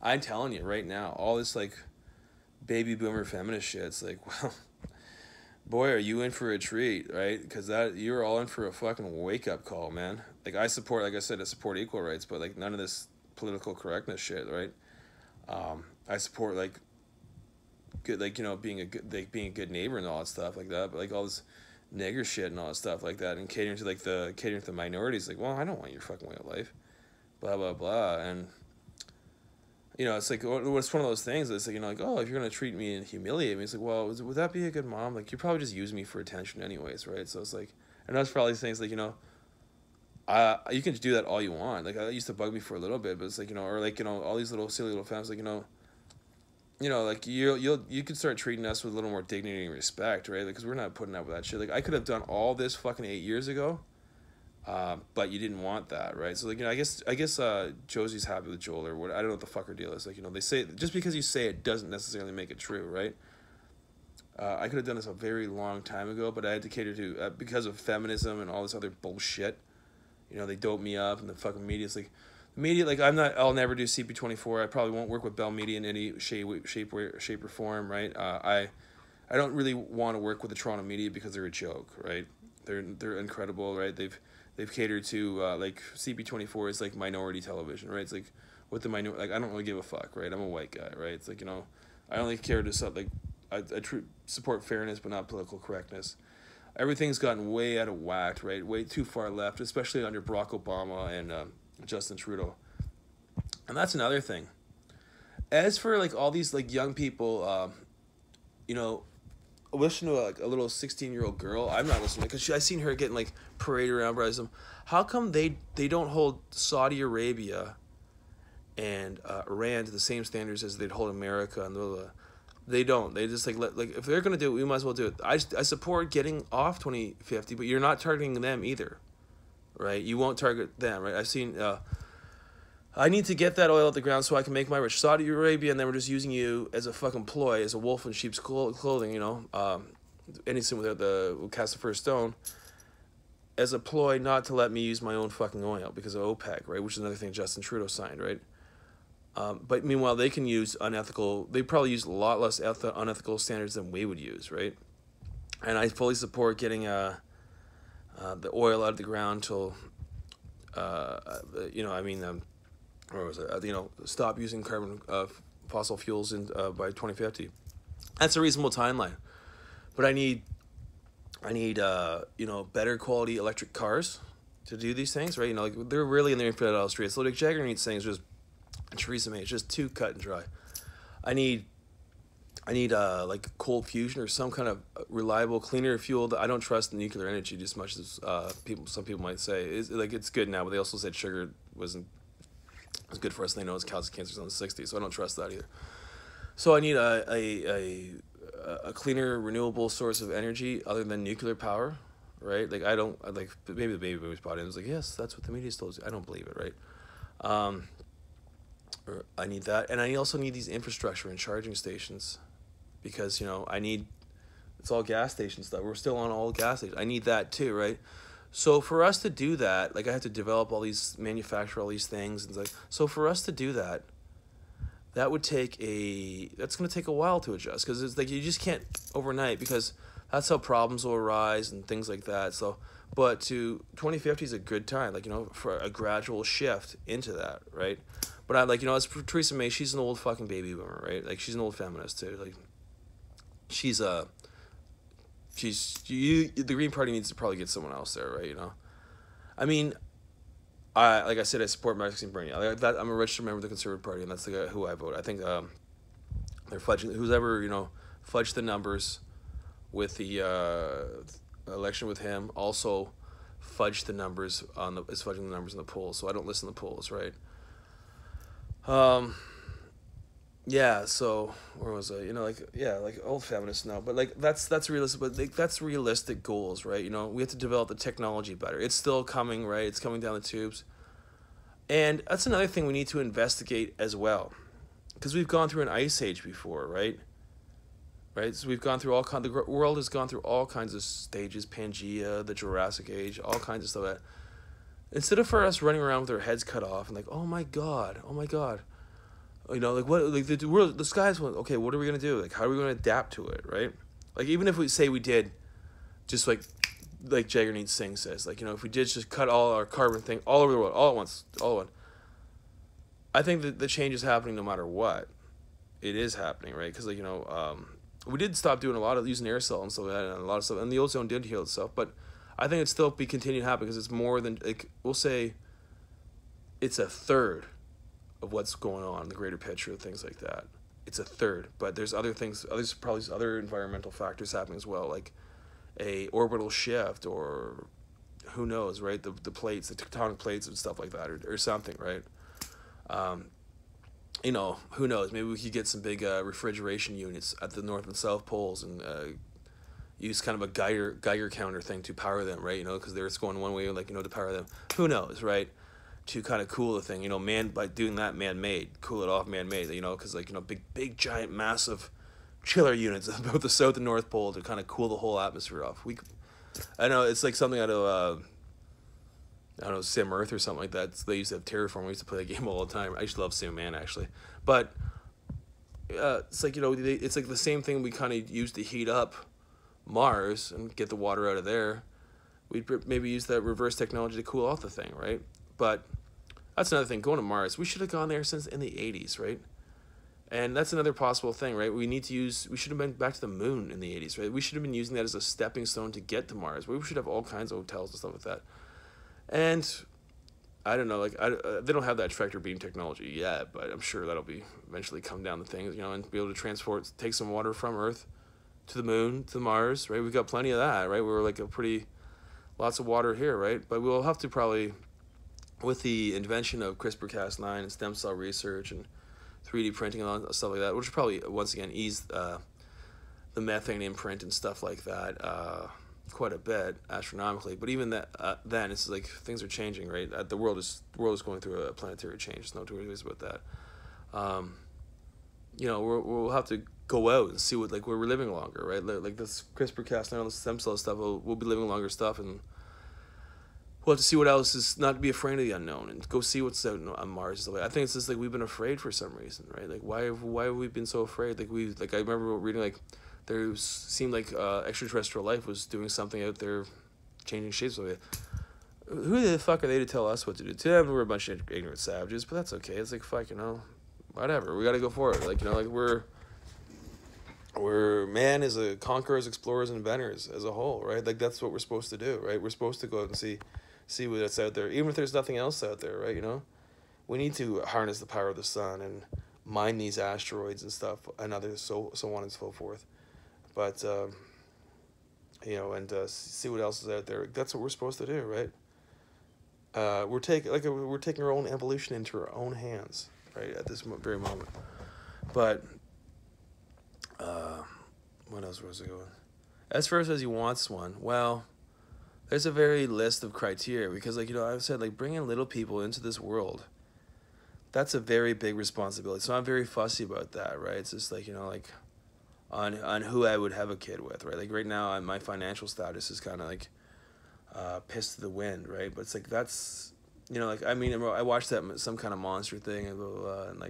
I'm telling you right now, all this like baby boomer feminist shit. It's like, well. Boy, are you in for a treat, right? Because you're all in for a fucking wake-up call, man. Like, I support equal rights, but, like, none of this political correctness shit, right? I support, like, good, like, being a good neighbor and all that stuff like that, but, like, all this nigger shit and all that stuff like that, and catering to the minorities, like, well, I don't want your fucking way of life, blah, blah, blah, and... it's like, it's one of those things that's like, like, oh, if you're going to treat me and humiliate me, it's like, well, would that be a good mom? Like, you probably just use me for attention anyways, right? So it's like, and that's probably things like, you can do that all you want. Like, that used to bug me for a little bit, but it's like, or like, all these little silly little families, like, like you could start treating us with a little more dignity and respect, right? Like, because we're not putting up with that shit. Like, I could have done all this fucking 8 years ago. But you didn't want that, right? So like I guess Josie's happy with Joel or what? I don't know what the fuck her deal is. Like they say just because you say it doesn't necessarily make it true, right? I could have done this a very long time ago, but I had to cater to because of feminism and all this other bullshit. They dope me up, and the fucking media's like, like I'll never do CP24. I probably won't work with Bell Media in any shape or form, right? I don't really want to work with the Toronto media because they're a joke, right? They're incredible, right? They've catered to like CP24 is like minority television, right? It's like with the like I don't really give a fuck, right? I'm a white guy, right? It's like I only care to like I support fairness but not political correctness. Everything's gotten way out of whack, right? Way too far left, especially under Barack Obama and Justin Trudeau. And that's another thing. As for like all these like young people, listen to a little 16-year-old girl. I'm not listening because I seen her getting like paraded around by some. How come they don't hold Saudi Arabia and Iran to the same standards as they'd hold America and blah, blah, blah. They don't. They just like if they're gonna do it, we might as well do it. I support getting off 2050, but you're not targeting them either, right? You won't target them, right? I've seen. I need to get that oil out the ground so I can make my rich. Saudi Arabia, and then we're just using you as a fucking ploy, as a wolf in sheep's clothing, anything without will cast the first stone. as a ploy not to let me use my own fucking oil because of OPEC, right? Which is another thing Justin Trudeau signed, right? But meanwhile, they can use unethical. They probably use a lot less unethical standards than we would use, right? And I fully support getting the oil out of the ground till, where was it? Stop using fossil fuels by 2050. That's a reasonable timeline, but I need better quality electric cars to do these things, right? Like they're really in their infidel streets. So like Jagger needs things just Theresa May. It's just too cut and dry. I need like cold fusion or some kind of reliable, cleaner fuel. That I don't trust nuclear energy as much as some people might say. It's good now, but they also said sugar was good for us. And they know it's caused cancer in the 60s, so I don't trust that either. So I need a cleaner, renewable source of energy other than nuclear power, right? Like maybe the baby boomers bought it and was like, yes, that's what the media's told you. I don't believe it, right? I need that, and I also need these infrastructure and charging stations, because it's all gas stations stuff. We're still on all gas stations. I need that too, right? So for us to do that, like I have to develop manufacture all these things, and so for us to do that, that's going to take a while to adjust, because it's like you just can't overnight, because that's how problems will arise and things like that. So, but 2050 is a good time, for a gradual shift into that, right? But as for Theresa May, she's an old fucking baby boomer, right? Like she's an old feminist too. Like the Green Party needs to probably get someone else there, right? I mean, like I said, I support Maxime Bernier. I'm a registered member of the Conservative Party, and that's the guy who I vote. I think they're fudging. Who's ever fudged the numbers with the election with him also fudged the numbers is fudging the numbers in the polls. So I don't listen to the polls, right? Yeah. So where was I? Like old feminists now, but that's realistic. But that's realistic goals, right? We have to develop the technology better. It's still coming, right? It's coming down the tubes, and that's another thing we need to investigate as well, because we've gone through an ice age before, right? Right. So we've gone through the world has gone through all kinds of stages, Pangea, the Jurassic Age, all kinds of stuff. That instead of for us running around with our heads cut off and like, oh my god. The sky's went, okay, what are we going to do? Like, how are we going to adapt to it, right? Like, even if we say we did, just like Jagger Singh says, if we did just cut all our carbon thing all over the world, all at once, I think that the change is happening no matter what. It is happening, right? Because, we did stop doing a lot of using aerosol and stuff like that, and a lot of stuff, and the ozone did heal itself, but I think it'd still be continuing to happen, because it's more than, we'll say it's a third of what's going on in the greater picture of things like that. It's a third, but there's other things, probably other environmental factors happening as well, like a orbital shift, or who knows, right? The plates, the tectonic plates and stuff like that, or something, right? Who knows? Maybe we could get some big refrigeration units at the North and South poles, and use kind of a Geiger counter thing to power them, right? Because they're going one way, to power them. Who knows, right? To kind of cool the thing, by doing that, man-made, cool it off, man-made, because big, giant, massive chiller units at both the South and North Pole to kind of cool the whole atmosphere off. I know it's like something out of I don't know, Sim Earth or something like that. They used to have Terraform. We used to play that game all the time. I used to love Sim Man, actually. But it's like, it's like the same thing we kind of used to heat up Mars and get the water out of there. We'd maybe use that reverse technology to cool off the thing, right? But that's another thing. Going to Mars, we should have gone there since in the 80s, right? And that's another possible thing, right? We should have been back to the moon in the 80s, right? We should have been using that as a stepping stone to get to Mars. We should have all kinds of hotels and stuff like that. And I don't know, they don't have that tractor beam technology yet, but I'm sure that'll be eventually come down the thing, and be able to take some water from Earth to the moon, to Mars, right? We've got plenty of that, right? We're lots of water here, right? But we'll have to probably, with the invention of CRISPR-Cas9 and stem cell research and 3D printing and all stuff like that, which will probably, once again, ease the methane imprint and stuff like that quite a bit, astronomically. But even then, it's like things are changing, right? The world is going through a planetary change. There's no two ways about that. We'll have to go out and see what, we're living longer, right? Like this CRISPR-Cas9, all the stem cell stuff, we'll be living longer stuff, and we'll have to see what else is, not to be afraid of the unknown and go see what's out on Mars and stuff like that. I think it's just like we've been afraid for some reason, right? Like why have we been so afraid? Like I remember reading like there seemed like extraterrestrial life was doing something out there, changing shapes. Like, who the fuck are they to tell us what to do? To them, we're a bunch of ignorant savages, but that's okay. It's like fuck, whatever. We got to go for it. Like like we're man is a conquerors, explorers, inventors as a whole, right? Like that's what we're supposed to do, right? We're supposed to go out and see what's out there, even if there's nothing else out there, right? We need to harness the power of the sun and mine these asteroids and stuff, and others, so on and so forth. But and see what else is out there. That's what we're supposed to do, right? We're taking our own evolution into our own hands, right, at this very moment. But what else was I going? As far as he wants one, well, there's a very list of criteria because, I've said, bringing little people into this world, that's a very big responsibility. So I'm very fussy about that, right? It's just on who I would have a kid with, right? Like right now, my financial status is kind of pissed to the wind, right? But it's that's, I watched that some kind of monster thing and blah, blah, blah, and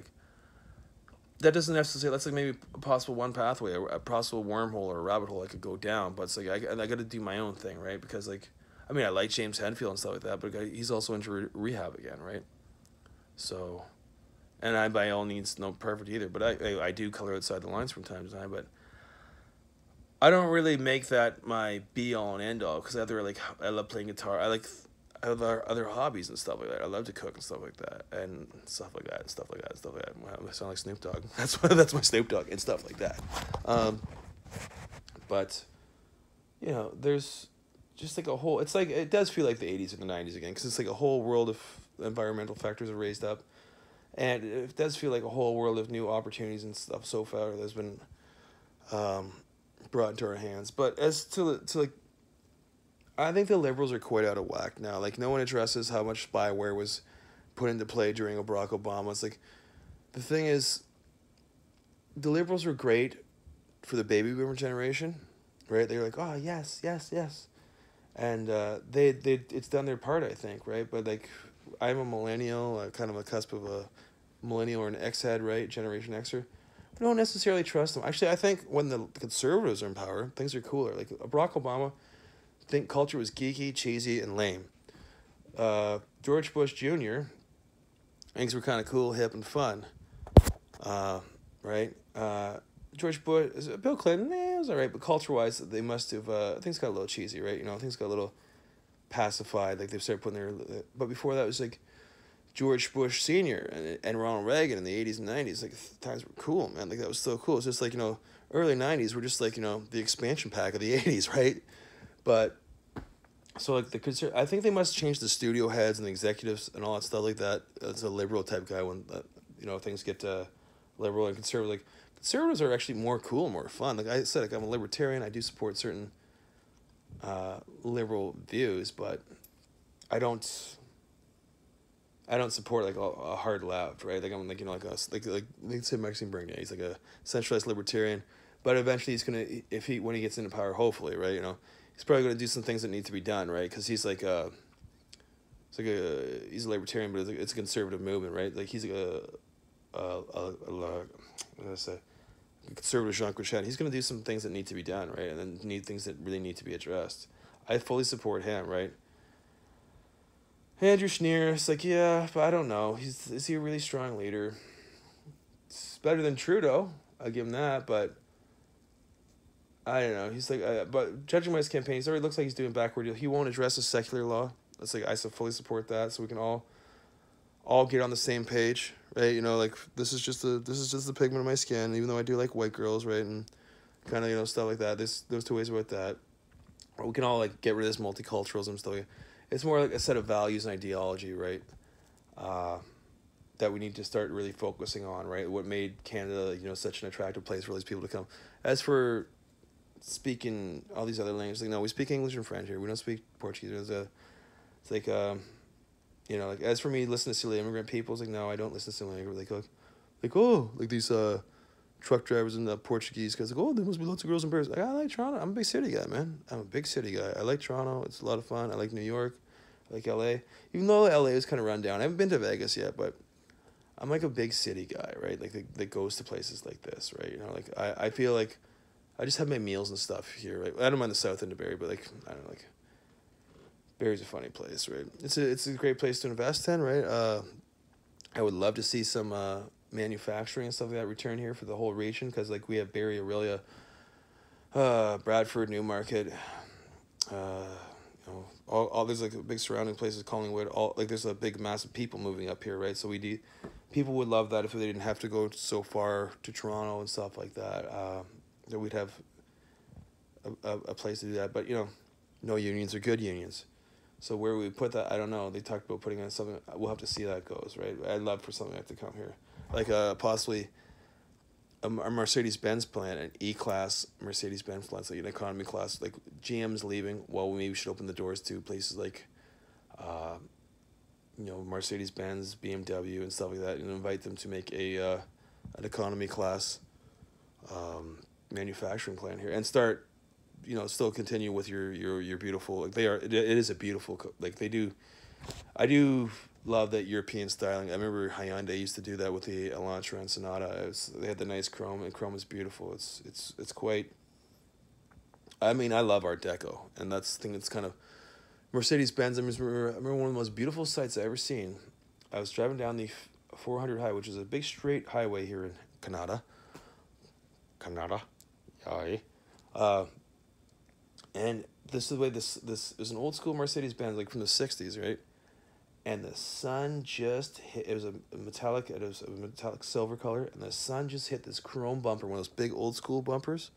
that doesn't necessarily, that's maybe a possible one pathway, a possible wormhole or a rabbit hole I could go down, but it's I got to do my own thing, right? Because I like James Hetfield and stuff like that, but he's also into rehab again, right? So, and I by all means no perfect either, but I do color outside the lines from time to time, but I don't really make that my be all and end all because I love playing guitar. I have other hobbies and stuff like that. I love to cook and stuff like that, and stuff like that, and stuff like that, and stuff like that. Wow, I sound like Snoop Dogg. That's my Snoop Dogg and stuff like that. But there's just a whole. It's it does feel like the 80s or the 90s again because it's a whole world of environmental factors are raised up, and it does feel like a whole world of new opportunities and stuff so far that's been brought into our hands. But as to I think the liberals are quite out of whack now. No one addresses how much spyware was put into play during Barack Obama. It's the thing is, the liberals were great for the baby boomer generation, right? They were oh, yes, yes, yes. And they it's done their part, I think, right? But I'm a millennial, kind of a cusp of a millennial or an X-head, right? Generation Xer. I don't necessarily trust them. Actually, I think when the conservatives are in power, things are cooler. Barack Obama, I think culture was geeky, cheesy, and lame. George Bush Jr., things were kind of cool, hip, and fun. Right? George Bush, Bill Clinton, it was all right, but culture-wise, they must have, things got a little cheesy, right? Things got a little pacified, they've started putting their, but before that was George Bush Sr. and Ronald Reagan in the 80s and 90s, times were cool, man, that was so cool. It's just early 90s were just the expansion pack of the 80s, right? But, so I think they must change the studio heads and the executives and all that stuff like that. It's a liberal type guy when, things get liberal and conservative. Conservatives are actually more cool, more fun. I said, I'm a libertarian. I do support certain liberal views, but I don't support a hard left, right? I'm like say Maxime Bernier. He's a centralized libertarian, but eventually he's gonna, when he gets into power, hopefully, right? He's probably gonna do some things that need to be done, right? Because he's he's a libertarian, but it's a conservative movement, right? He's conservative Jean Chrétien. He's going to do some things that need to be done, right? And then things that really need to be addressed. I fully support him, right? Andrew Schneer, it's yeah, but I don't know. Is he a really strong leader? It's better than Trudeau. I'll give him that, but I don't know. He's but judging by his campaign, he already looks like he's doing backward. He won't address a secular law. That's I fully support that, so we can all get on the same page, right? This is just the pigment of my skin, even though I do like white girls, right? And kind of, stuff like that. There's two ways about that. Or we can all get rid of this multiculturalism and stuff. It's more a set of values and ideology, right? That we need to start really focusing on, right? What made Canada, such an attractive place for all these people to come. As for speaking all these other languages, no, we speak English and French here. We don't speak Portuguese. As for me, listen to silly immigrant people, it's no, I don't listen to silly immigrant. These truck drivers and Portuguese guys, there must be lots of girls in Paris. I like Toronto. I'm a big city guy, man. I'm a big city guy. I like Toronto. It's a lot of fun. I like New York. like LA. Even though LA is kind of run down, I haven't been to Vegas yet, but I'm like a big city guy, right? Like that goes to places like this, right? You know, like I feel like I just have my meals and stuff here, right? I don't mind the south end of Barrie, but like I don't know, like Barrie's a funny place, right? It's a great place to invest in, right? I would love to see some manufacturing and stuff like that return here for the whole region, because like we have Barrie, Aurelia, Bradford, Newmarket, you know, all there's like big surrounding places, Collingwood, all like there's a big mass of people moving up here, right? So people would love that if they didn't have to go so far to Toronto and stuff like that. That we'd have a place to do that, but you know, no unions are good unions. So where we put that, I don't know. They talked about putting on something. We'll have to see how that goes, right? I'd love for something like that to come here, like possibly a Mercedes-Benz plant, an E-Class Mercedes-Benz plant, like an economy class. Like GM's leaving, well, maybe we should open the doors to places like, you know, Mercedes-Benz, BMW, and stuff like that, and invite them to make an economy class manufacturing plant here, and start, you know, still continue with your beautiful, like it is a beautiful, like they do. I do love that European styling. I remember Hyundai used to do that with the Elantra and Sonata. They had the nice chrome, and chrome is beautiful. It's quite. I mean, I love Art Deco, and that's the thing that's kind of Mercedes-Benz. I remember one of the most beautiful sights I ever seen. I was driving down the 400 high, which is a big straight highway here in Canada. Yay. And this is the way this is an old school Mercedes-Benz, like from the 60s, right? And the sun just hit. It was a metallic silver color, and the sun just hit this chrome bumper, one of those big old school bumpers,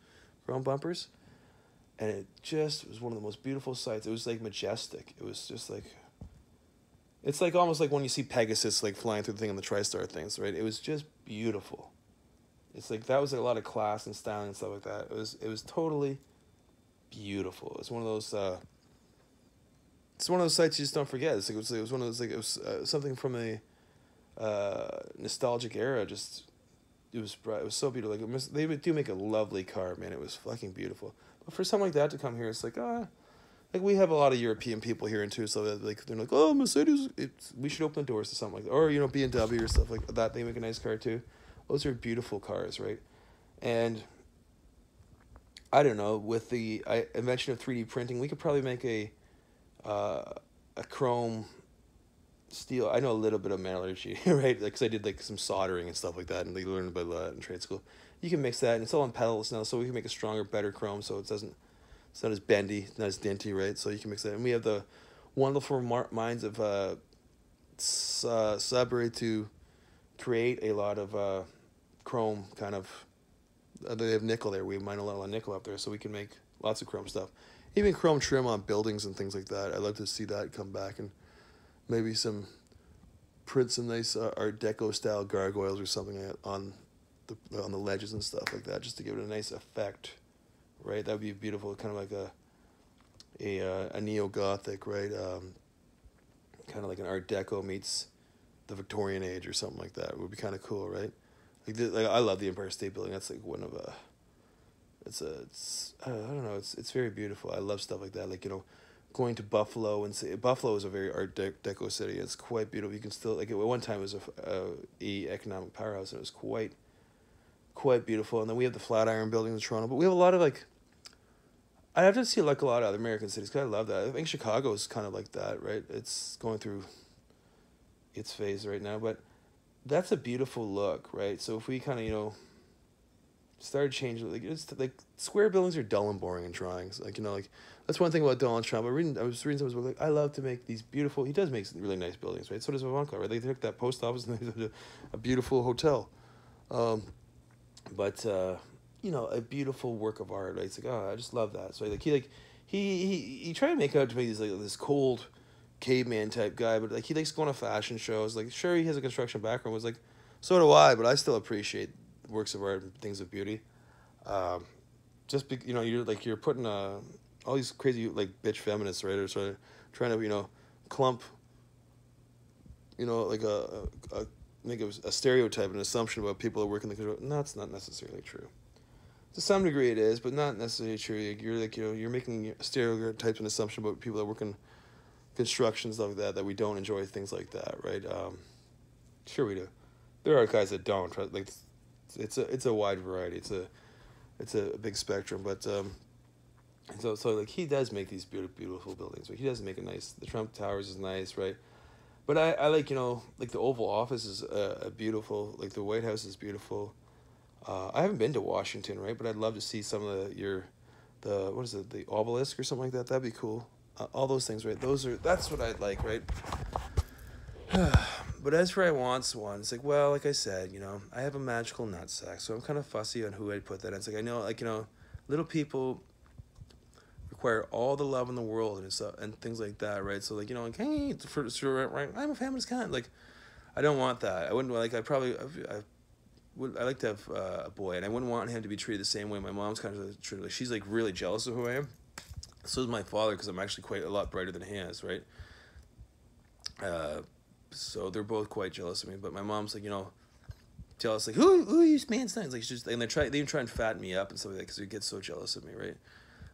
chrome bumpers, and it just was one of the most beautiful sights. It was like majestic. It was just like, it's like almost like when you see Pegasus like flying through the thing on the TriStar things, right? It was just beautiful. It's like that was like a lot of class and styling and stuff like that. It was totally beautiful. It's one of those. It's one of those sites you just don't forget. It was one of those, like, it was something from a nostalgic era. Just it was so beautiful. Like they do make a lovely car, man. It was fucking beautiful. But for something like that to come here, it's like like we have a lot of European people here too. So that, like they're like, oh, Mercedes, we should open the doors to something like that. Or you know, BMW or stuff like that. They make a nice car too. Those are beautiful cars, right? And I don't know, with the invention of 3D printing, we could probably make a chrome steel. I know a little bit of metallurgy, right? Because I did like some soldering and stuff like that, and they learned about that in trade school. You can mix that, and it's all on pedals now, so we can make a stronger, better chrome, so it's not as bendy, not as dinty, right? So you can mix that, and we have the wonderful minds of Sudbury to create a lot of chrome kind of. They have nickel there. We mine a lot of nickel up there, so we can make lots of chrome stuff. Even chrome trim on buildings and things like that. I'd love to see that come back, and maybe print some nice Art Deco style gargoyles or something on the ledges and stuff like that, just to give it a nice effect, right? That would be beautiful, kind of like a neo Gothic, right? Kind of like an Art Deco meets the Victorian age or something like that. It would be kind of cool, right? Like I love the Empire State Building. That's like one of I don't know. It's very beautiful. I love stuff like that. Like, you know, going to Buffalo and say Buffalo is a very Art Deco city. It's quite beautiful. You can still, like, at one time it was a economic powerhouse, and it was quite beautiful. And then we have the Flatiron Building in Toronto, but we have a lot of, like, I have to see like a lot of other American cities, because I love that. I think Chicago is kind of like that, right? It's going through its phase right now, but that's a beautiful look, right? So if we kind of, you know, started changing, like, it's like square buildings are dull and boring in drawings, like, you know, like that's one thing about Donald Trump. I was reading something like, I love to make these beautiful. He does make some really nice buildings, right? So does Ivanka, right? They took that post office and they did a beautiful hotel, but you know, a beautiful work of art, right? It's like, oh, I just love that. So he tried to make out to me as like this cold caveman type guy, but like he likes going to fashion shows. Like, sure, he has a construction background. Was like, so do I, but I still appreciate works of art and things of beauty. You know, you're putting all these crazy like bitch feminists, right, or sort of trying to, you know, clump, you know, like make a stereotype, an assumption about people that work in the construction. No, that's not necessarily true. To some degree, it is, but not necessarily true. You're like, you know, you're making stereotypes and assumption about people that work in constructions like that we don't enjoy things like that, right? Sure we do. There are guys that don't. Like, it's a wide variety. It's a big spectrum, but so like he does make these beautiful buildings. Like he does make a nice. The Trump Towers is nice, right? But I like, like the Oval Office is a beautiful. Like the White House is beautiful. I haven't been to Washington, right? But I'd love to see some of the what is it, the obelisk or something like that. That'd be cool. All those things, right? That's what I'd like, right? But as for I wants one, it's like, well, like I said, I have a magical nutsack, so I'm kind of fussy on who I'd put that in. It's like, I know, like, little people require all the love in the world and stuff and things like that, right? So like, like, hey, right, I'm a feminist cunt. Like, I don't want that. I wouldn't like. I like to have a boy, and I wouldn't want him to be treated the same way my mom's kind of treated. Like, she's like really jealous of who I am. So is my father, because I'm actually quite a lot brighter than he is, right? So they're both quite jealous of me. But my mom's like, jealous, like, who are you man's son? Like, she's, and they even try and fatten me up and stuff like that because they get so jealous of me, right?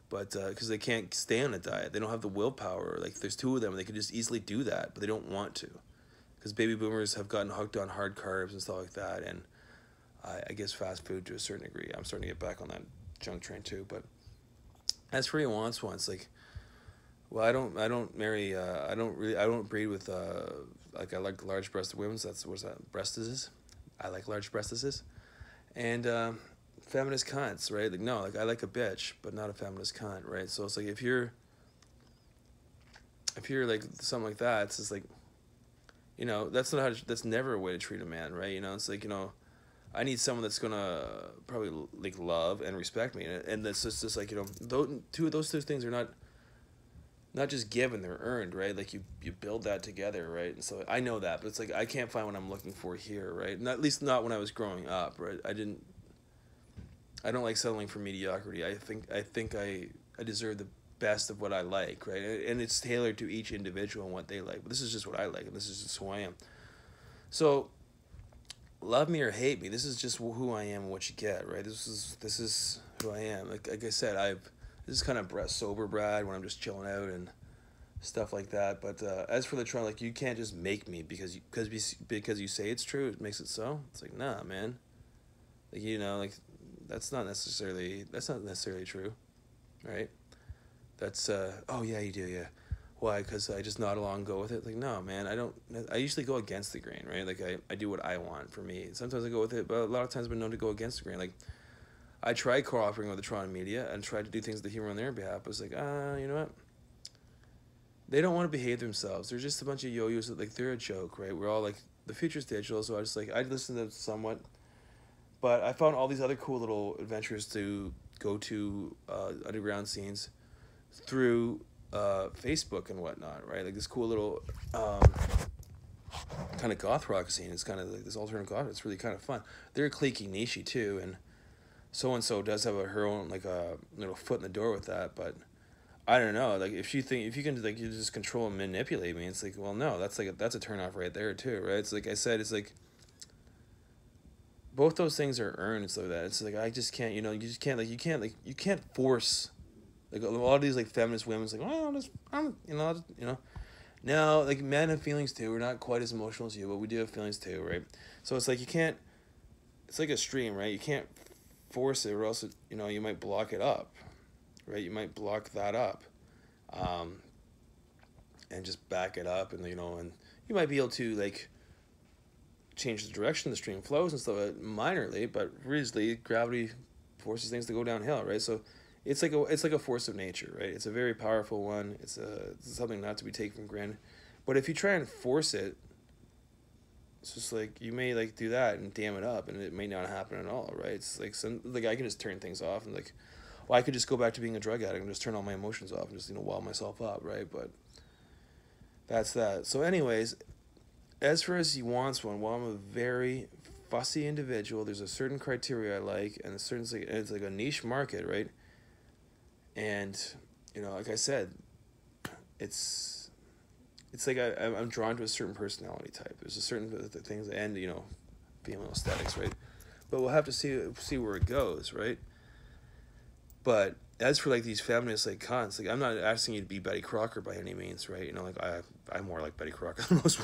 But because they can't stay on a diet, they don't have the willpower. Like, there's two of them, they could just easily do that, but they don't want to, because baby boomers have gotten hooked on hard carbs and stuff like that, and I guess fast food to a certain degree. I'm starting to get back on that junk train too. But as for he wants one, it's like, well, I don't marry. I don't breed with. Like, I like large-breasted women. So what's that? Breastises. I like large-breastises, and feminist cunts, right? Like, no, like I like a bitch, but not a feminist cunt, right? So it's like if you're like something like that, it's just like, that's never a way to treat a man, right? It's like, I need someone that's gonna probably like love and respect me, and that's just like, those two things are not just given, they're earned, right? Like you build that together, right? And so I know that, but it's like I can't find what I'm looking for here, right? Not, at least not when I was growing up, right? I don't like settling for mediocrity. I think I deserve the best of what I like, right? And it's tailored to each individual and what they like. But this is just what I like, and this is just who I am. So, love me or hate me, this is just who I am and what you get, right? This is who I am. Like I said, this is kind of sober Brad when I'm just chilling out and stuff like that. But as for the Toronto, like, you can't just make me because you say it's true, it makes it so. It's like, nah, man. Like, like that's not necessarily true, right? That's oh yeah, you do, yeah. Why? Because I just nod along and go with it? Like, no, man, I usually go against the grain, right? Like, I do what I want for me. Sometimes I go with it, but a lot of times I've been known to go against the grain. Like, I tried cooperating with the Toronto media and tried to do things with the humor on their behalf. But it's like, you know what? They don't want to behave themselves. They're just a bunch of yo-yos that, like, they're a joke, right? We're all, like, the future's digital, so I listen to them somewhat. But I found all these other cool little adventures to go to underground scenes through Facebook and whatnot, right? Like this cool little kind of goth rock scene. It's kind of like this alternative goth. It's really kind of fun. They're cliquey nichey too, and so does have her own like a little foot in the door with that. But I don't know. Like if you can like you just control and manipulate me, it's like, well, no, that's a turn off right there too, right? It's like I said, it's like both those things are earned. So that it's like I just can't, you can't force. Like a lot of these like feminist women's like, no, like men have feelings too. We're not quite as emotional as you, but we do have feelings too, right? So it's like you can't. It's like a stream, right? You can't force it, or else you might block it up, right? You might block that up, and just back it up, and and you might be able to like change the direction the stream flows and stuff minorly, but really gravity forces things to go downhill, right? So. It's like a force of nature, right? It's a very powerful one. It's something not to be taken for granted. But if you try and force it, it's just like you may like do that and dam it up, and it may not happen at all, right? It's like I can just turn things off and like, well, I could just go back to being a drug addict and just turn all my emotions off and just wall myself up, right? But that's that. So, anyways, as far as he wants one, well, I'm a very fussy individual. There's a certain criteria I like, and it's like a niche market, right? And, like I said, it's like I'm drawn to a certain personality type. There's a certain things and, female aesthetics, right? But we'll have to see where it goes, right? But as for like these feminist like cons, like I'm not asking you to be Betty Crocker by any means, right? You know, like I'm more like Betty Crocker than most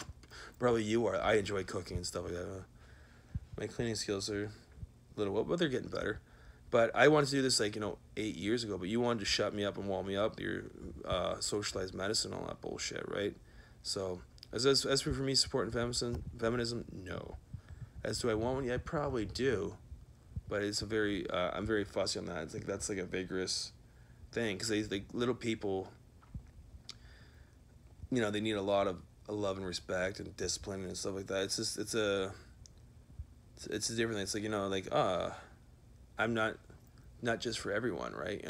probably you are. I enjoy cooking and stuff like that. My cleaning skills are a little well, but they're getting better. But I wanted to do this like 8 years ago. But you wanted to shut me up and wall me up. Your socialized medicine, all that bullshit, right? So as for me supporting feminism, no. As do I want one? Yeah, I probably do. But it's a very I'm very fussy on that. It's like that's like a vigorous thing because they like little people. They need a lot of love and respect and discipline and stuff like that. It's just it's a different thing. It's like I'm not just for everyone, right?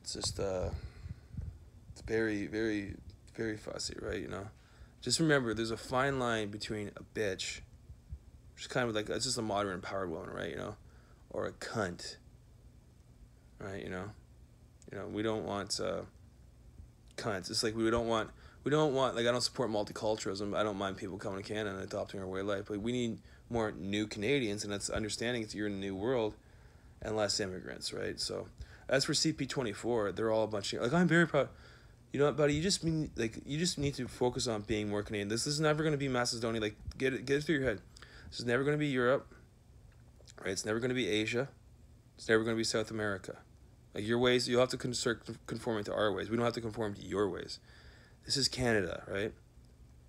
It's just it's very very very fussy, right? Just remember there's a fine line between a bitch, which is kind of like it's just a modern empowered woman, right? Or a cunt, right? We don't want cunts. It's like we don't want like I don't support multiculturalism. I don't mind people coming to Canada and adopting our way of life, but we need more new Canadians, and that's understanding that you're in a new world, and less immigrants, right? So, as for CP24, they're all a bunch of I'm very proud. You know what, buddy? You just need to focus on being more Canadian. This is never going to be Macedonia. Like get it through your head. This is never going to be Europe, right? It's never going to be Asia. It's never going to be South America. Like your ways, you'll have to start conforming to our ways. We don't have to conform to your ways. This is Canada, right?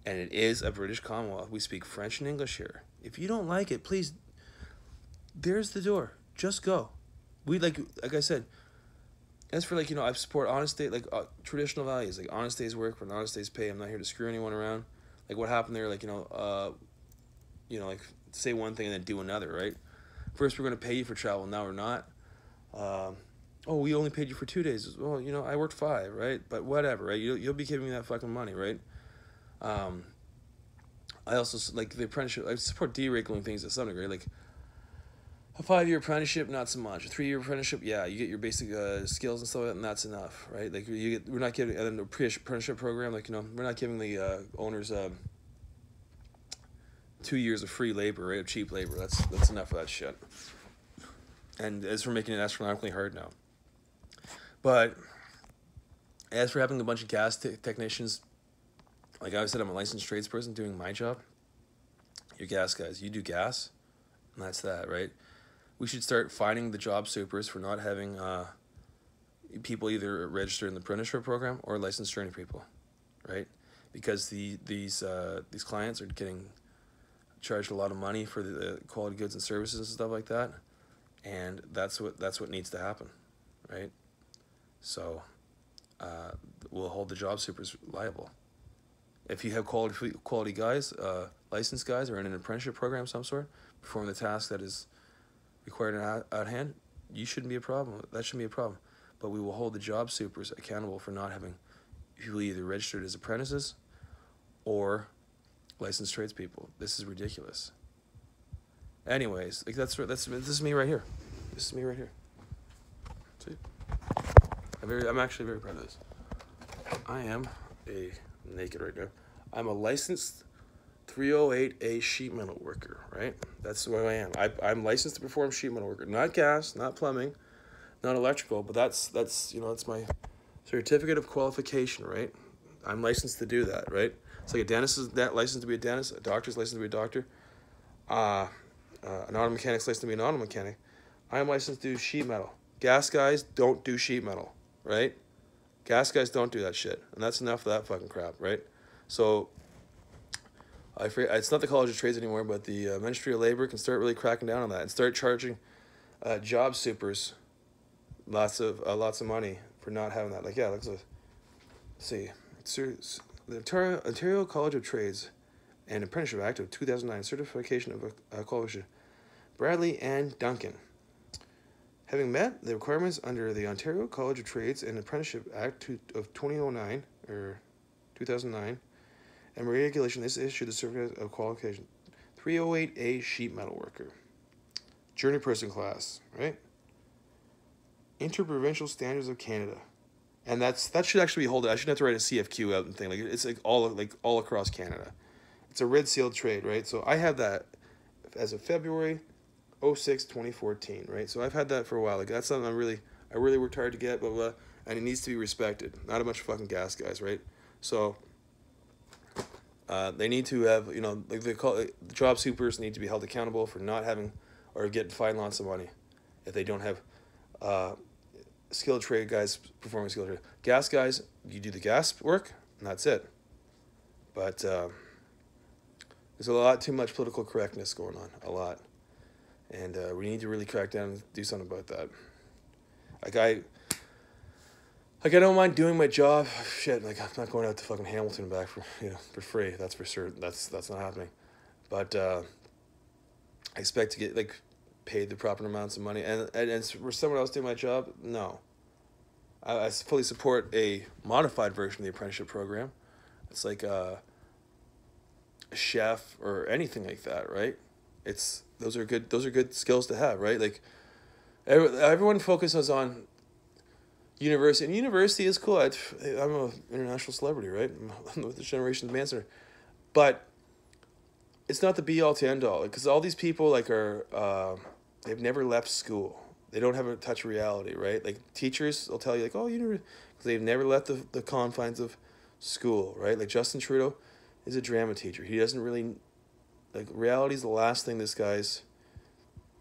And it is a British Commonwealth. We speak French and English here. If you don't like it, please, there's the door. Just go. We like I said, as for I support honest day, traditional values, like honest day's work for an honest day's pay. I'm not here to screw anyone around. Like what happened there, say one thing and then do another, right? First we're going to pay you for travel, now we're not. We only paid you for 2 days. Well, I worked 5, right? But whatever, right? You'll be giving me that fucking money, right? I also like the apprenticeship. I support deregulating things to some degree. Like a 5-year apprenticeship, not so much. A 3-year apprenticeship, yeah, you get your basic skills and stuff, and that's enough, right? Like we're not giving an apprenticeship program. We're not giving the owners 2 years of free labor, right? Of cheap labor. That's enough of that shit. And as for making it astronomically hard now. But as for having a bunch of gas technicians, like I said, I'm a licensed tradesperson doing my job. You're gas guys. You do gas, and that's that, right? We should start finding the job supers for not having people either registered in the apprenticeship program or licensed training people, right? Because these clients are getting charged a lot of money for the quality goods and services and stuff like that, and that's what needs to happen, right? So we'll hold the job supers liable. If you have quality guys, licensed guys, or in an apprenticeship program of some sort, perform the task that is required at hand, you shouldn't be a problem. That shouldn't be a problem. But we will hold the job supers accountable for not having people either registered as apprentices or licensed tradespeople. This is ridiculous. Anyways, this is me right here. This is me right here. See? I'm actually very proud of this. I am naked right now. I'm a licensed 308A sheet metal worker, right? That's what I am. I'm licensed to perform sheet metal worker. Not gas, not plumbing, not electrical, but that's my certificate of qualification, right? I'm licensed to do that, right? It's like a dentist is licensed to be a dentist, a doctor's licensed to be a doctor, an auto mechanic's licensed to be an auto mechanic. I'm licensed to do sheet metal. Gas guys don't do sheet metal, right? Gas guys don't do that shit, and that's enough of that fucking crap, right? So, it's not the College of Trades anymore, but the Ministry of Labor can start really cracking down on that and start charging job supers lots of money for not having that. Let's see. The Ontario College of Trades and Apprenticeship Act of 2009, certification of a qualification. Bradley and Duncan. Having met the requirements under the Ontario College of Trades and Apprenticeship Act of 2009, or 2009, and regulation, this issued the certificate of qualification. 308A sheet metal worker. Journey person class, right? Interprovincial Standards of Canada. And that should actually be hold. I shouldn't have to write a CFQ out and thing. It's all across Canada. It's a red sealed trade, right? So I have that as of February 06, 2014, right? So I've had that for a while. That's something I'm really I really worked hard to get, blah, blah, and it needs to be respected. Not a bunch of fucking gas guys, right? So they need to have, you know, like they call it, the job supers need to be held accountable for not having or getting fined lots of money if they don't have skilled trade guys performing skilled trade. Gas guys, you do the gas work, and that's it. But there's a lot too much political correctness going on, a lot. And we need to really crack down and do something about that. I don't mind doing my job. Shit, like I'm not going out to fucking Hamilton and back for for free. That's for sure. That's not happening. But I expect to get like paid the proper amounts of money. And for someone else doing my job, no. I fully support a modified version of the apprenticeship program. It's like a chef or anything like that, right? Those are good skills to have, right? Like everyone focuses on university, and university is cool. I'm an international celebrity, right? I'm with the Generations Manson, but it's not the be all to end all. Because all these people like are they've never left school. They don't have a touch of reality, right? Like teachers will tell you like, oh, because they've never left the confines of school, right? Like Justin Trudeau is a drama teacher. He doesn't really like reality is the last thing this guy's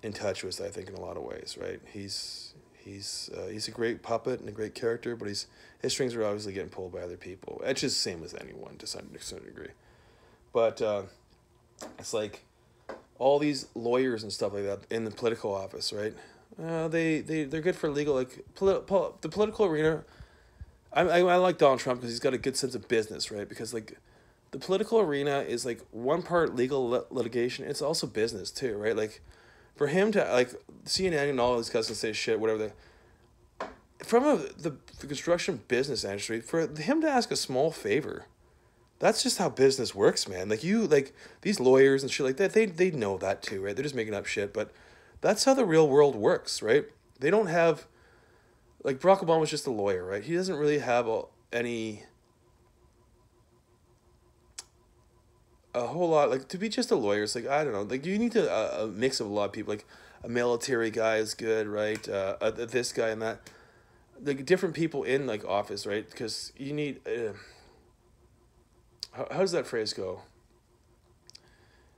in touch with, I think, in a lot of ways, right? He's a great puppet and a great character, but his strings are obviously getting pulled by other people. It's just the same as anyone to some degree. But it's like all these lawyers and stuff like that in the political office, right? They're good for legal, like the political arena. I like Donald Trump because he's got a good sense of business, right? Because like the political arena is like one part legal litigation. It's also business too, right? Like for him to like CNN and all these guys can say shit, whatever from the construction business industry, for him to ask a small favor, that's just how business works, man. Like these lawyers and shit like that, they know that too, right? They're just making up shit, but that's how the real world works, right? They don't have, like Barack Obama's just a lawyer, right? He doesn't really have a whole lot, like to be just a lawyer. It's like, I don't know, like you need a mix of a lot of people. Like a military guy is good, right? This guy and that, like different people in like office, right? Because you need. How does that phrase go?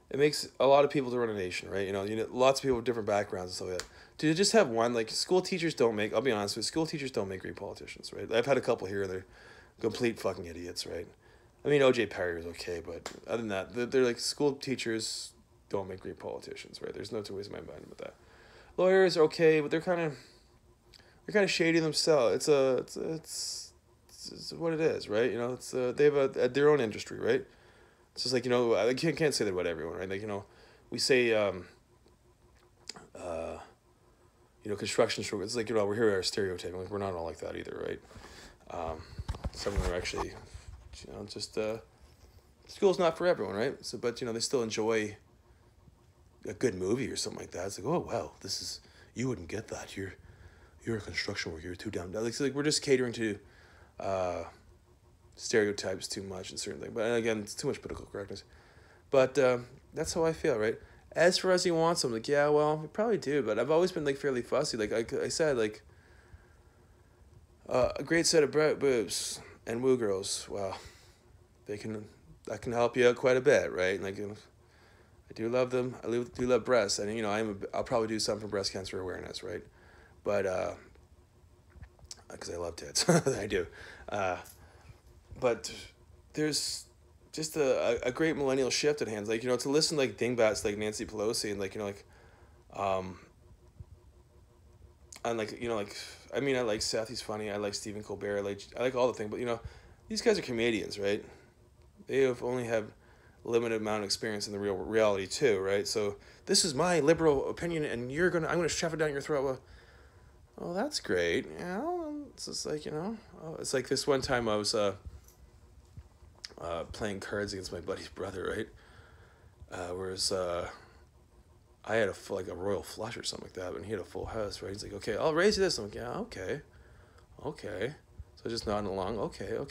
It makes a lot of people to run a nation, right? You know, lots of people with different backgrounds and stuff like that. To just have one, like school teachers don't make. I'll be honest with you, school teachers don't make great politicians, right? I've had a couple here. They're complete fucking idiots, right? I mean, O.J. Perry is okay, but other than that, they're like school teachers don't make great politicians, right? There's no two ways in my mind about that. Lawyers are okay, but they're kind of shady themselves. It's what it is, right? You know, they have their own industry, right? It's just like, I can't say that about everyone, right? Like, we say, construction struggle. It's like, we're here are stereotyping. Like, we're not all like that either, right? Some of them are actually, just, school's not for everyone, right? So, but, they still enjoy a good movie or something like that. It's like, oh, wow, you wouldn't get that. You're a construction worker. You're too down. Like, we're just catering to, stereotypes too much and certain things, but again, it's too much political correctness. But that's how I feel, right? As for as he wants them, like, yeah, well, we probably do, but I've always been like fairly fussy. Like I said, like a great set of boobs and woo girls. Wow, that can help you out quite a bit, right? Like, I do love them. I do love breasts, and I'll probably do something for breast cancer awareness, right? But because I love tits, I do. But there's just a great millennial shift at hands. Like, to listen to, like, dingbats like Nancy Pelosi and, like, and, like, I mean, I like Seth, he's funny. I like Stephen Colbert. I like all the things. But, these guys are comedians, right? They have only have limited amount of experience in the real reality, too, right? So this is my liberal opinion, and I'm going to shove it down your throat. Well, that's great. It's just like, it's like this one time I was playing cards against my buddy's brother, right? Whereas I had a royal flush or something like that, and he had a full house, right? He's like, okay, I'll raise you this. I'm like, yeah, okay. So just nodding along, okay. And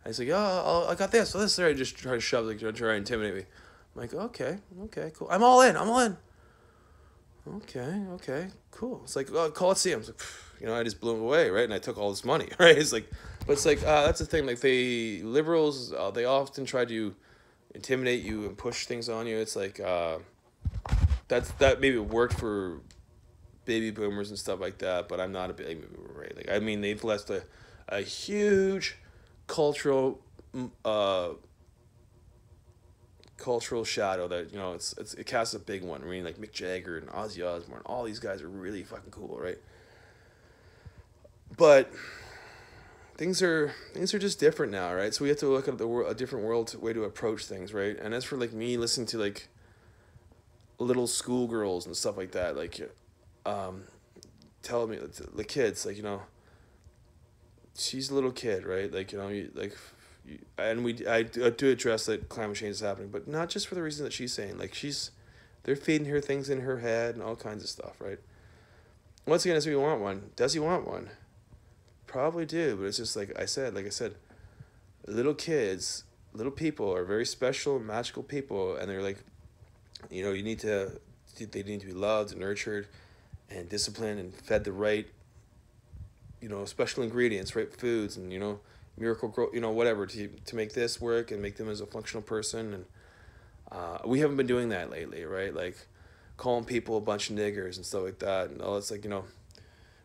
he's like, oh, I got this. So this, right? Just try to shove, like, try to intimidate me. I'm like, okay, cool. I'm all in. Okay, cool. It's like, oh, Coliseum. It's like, you know, I just blew them away, right? And I took all this money, right? It's like, but it's like, that's the thing. Like liberals, they often try to intimidate you and push things on you. It's like, that maybe worked for baby boomers and stuff like that, but I'm not a baby boomer, right? Like, I mean, they've left a huge cultural, uh, cultural shadow that, you know, it casts a big one. I mean, like Mick Jagger and Ozzy Osbourne, all these guys are really fucking cool, right? But things are just different now, right? So we have to look at a different way to approach things, right? And as for like me listening to like little schoolgirls and stuff like that, like, um, telling me the kids, like, you know, she's a little kid, right? Like, you know, and I do address that climate change is happening, but not just for the reason that she's saying. Like, they're feeding her things in her head and all kinds of stuff, right? Once again, does he want one? Does he want one? Probably do, but it's just like I said, little kids, little people are very special, magical people, and they're like, you know, they need to be loved and nurtured and disciplined and fed the right, you know, special ingredients, right, foods, and, you know, miracle grow, you know, whatever, to make this work and make them as a functional person. And we haven't been doing that lately, right? Like calling people a bunch of niggers and stuff like that, and all. It's like, you know,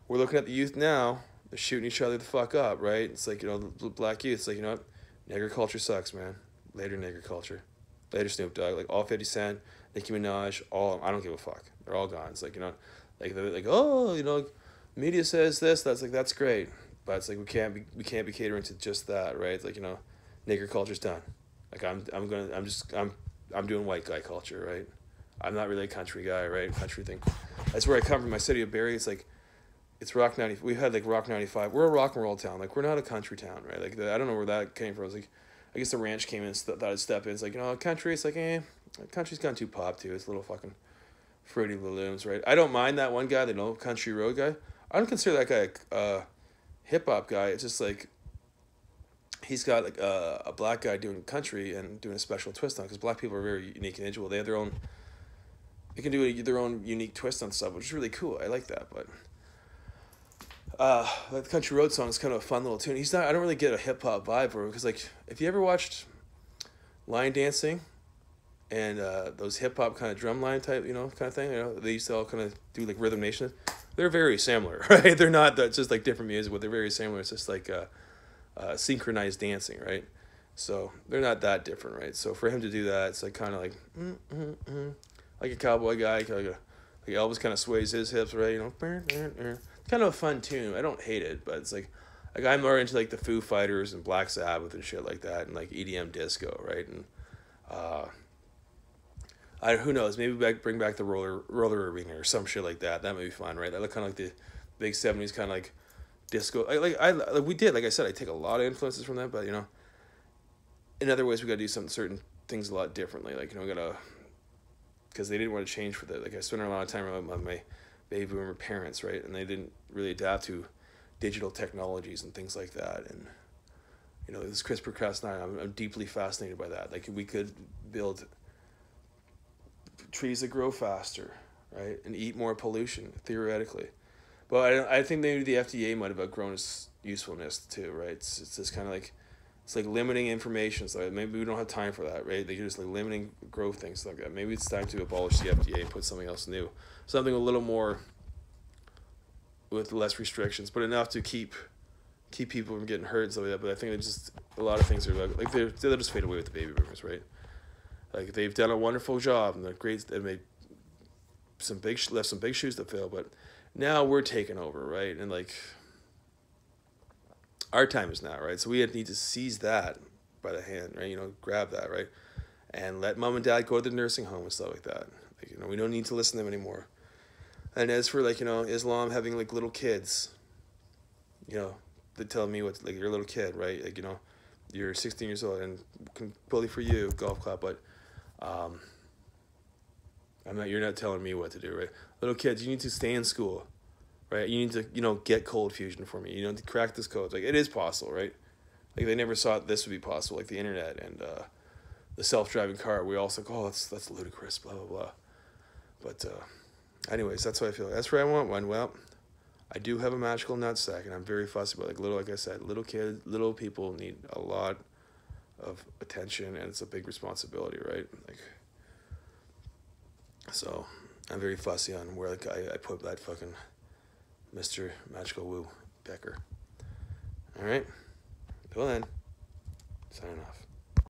we're looking at the youth now. They're shooting each other the fuck up, right? It's like, you know, the black youth. It's like, you know what, nigger culture sucks, man. Later nigger culture, later Snoop Dogg, like all 50 Cent, Nicki Minaj, all, I don't give a fuck. They're all gone. It's like, you know, like they're like, oh, you know, media says this. That's like, that's great, but it's like we can't be catering to just that, right? It's like, you know, nigger culture's done. Like I'm doing white guy culture, right? I'm not really a country guy, right? Country thing. That's where I come from. My city of Barrie. It's like, it's Rock 90. We had like Rock 95. We're a rock and roll town. Like, we're not a country town, right? Like, I don't know where that came from. It's like, I guess the ranch came in and thought I'd step in. It's like, you know, country. It's like, country's gone too pop too. It's a little fucking Fruity Looms, right? I don't mind that one guy, the no country road guy. I don't consider that guy a hip hop guy. It's just like, he's got like a black guy doing country and doing a special twist on it, because black people are very unique and individual. They have their own. They can do their own unique twist on stuff, which is really cool. I like that, but. The country road song is kind of a fun little tune. I don't really get a hip hop vibe for him, because like, if you ever watched line dancing and those hip hop kind of drumline type, you know, kind of thing, you know, they used to all kind of do like Rhythm Nation. They're very similar, right? They're not that's just like different music, but they're very similar. It's just like synchronized dancing, right? So they're not that different, right? So for him to do that, it's like kind of like like a cowboy guy, like Elvis kind of sways his hips, right? You know, kind of a fun tune. I don't hate it, but it's like I'm more into like the Foo Fighters and Black Sabbath and shit like that, and like EDM disco, right? And who knows? Maybe bring back the roller arena or some shit like that. That would be fun, right? That look kind of like the big '70s kind of like disco. We did, like I said, I take a lot of influences from that, but you know, in other ways we got to do certain things a lot differently. Like, you know, we gotta, because they didn't want to change for that. Like, I spent a lot of time with my baby boomer parents, right? And they didn't really adapt to digital technologies and things like that. And, you know, this CRISPR-Cas9, I'm deeply fascinated by that. Like, we could build trees that grow faster, right? And eat more pollution, theoretically. But I think maybe the FDA might have outgrown its usefulness too, right? It's just kind of like, it's like limiting information. So maybe we don't have time for that, right? They're just like limiting growth things like that. Maybe it's time to abolish the FDA and put something else new, something a little more with less restrictions, but enough to keep people from getting hurt and stuff like that. But I think it's just a lot of things are like they'll just fade away with the baby boomers, right? Like, they've done a wonderful job and they're great and they left some big shoes to fill, but now we're taking over, right? And like, our time is now, right? So we need to seize that by the hand, right? You know, grab that, right? And let mom and dad go to the nursing home and stuff like that. Like, you know, we don't need to listen to them anymore. And as for, like, you know, Islam having like little kids, you know, they tell me what, like, you're a little kid, right? Like, you know, you're 16 years old and completely for you, golf clap, but you're not telling me what to do, right? Little kids, you need to stay in school, right? You need to, you know, get cold fusion for me. You know, to crack this code. Like, it is possible, right? Like, they never thought this would be possible, like the internet and the self-driving car. We also like, oh, that's ludicrous, blah, blah, blah. But Anyways, that's what I feel. That's where I want one. Well, I do have a magical nutsack, and I'm very fussy about like I said, little kids, little people need a lot of attention, and it's a big responsibility, right? Like, so I'm very fussy on where like I put that fucking Mr. Magical Woo Becker. All right. Well then, signing off.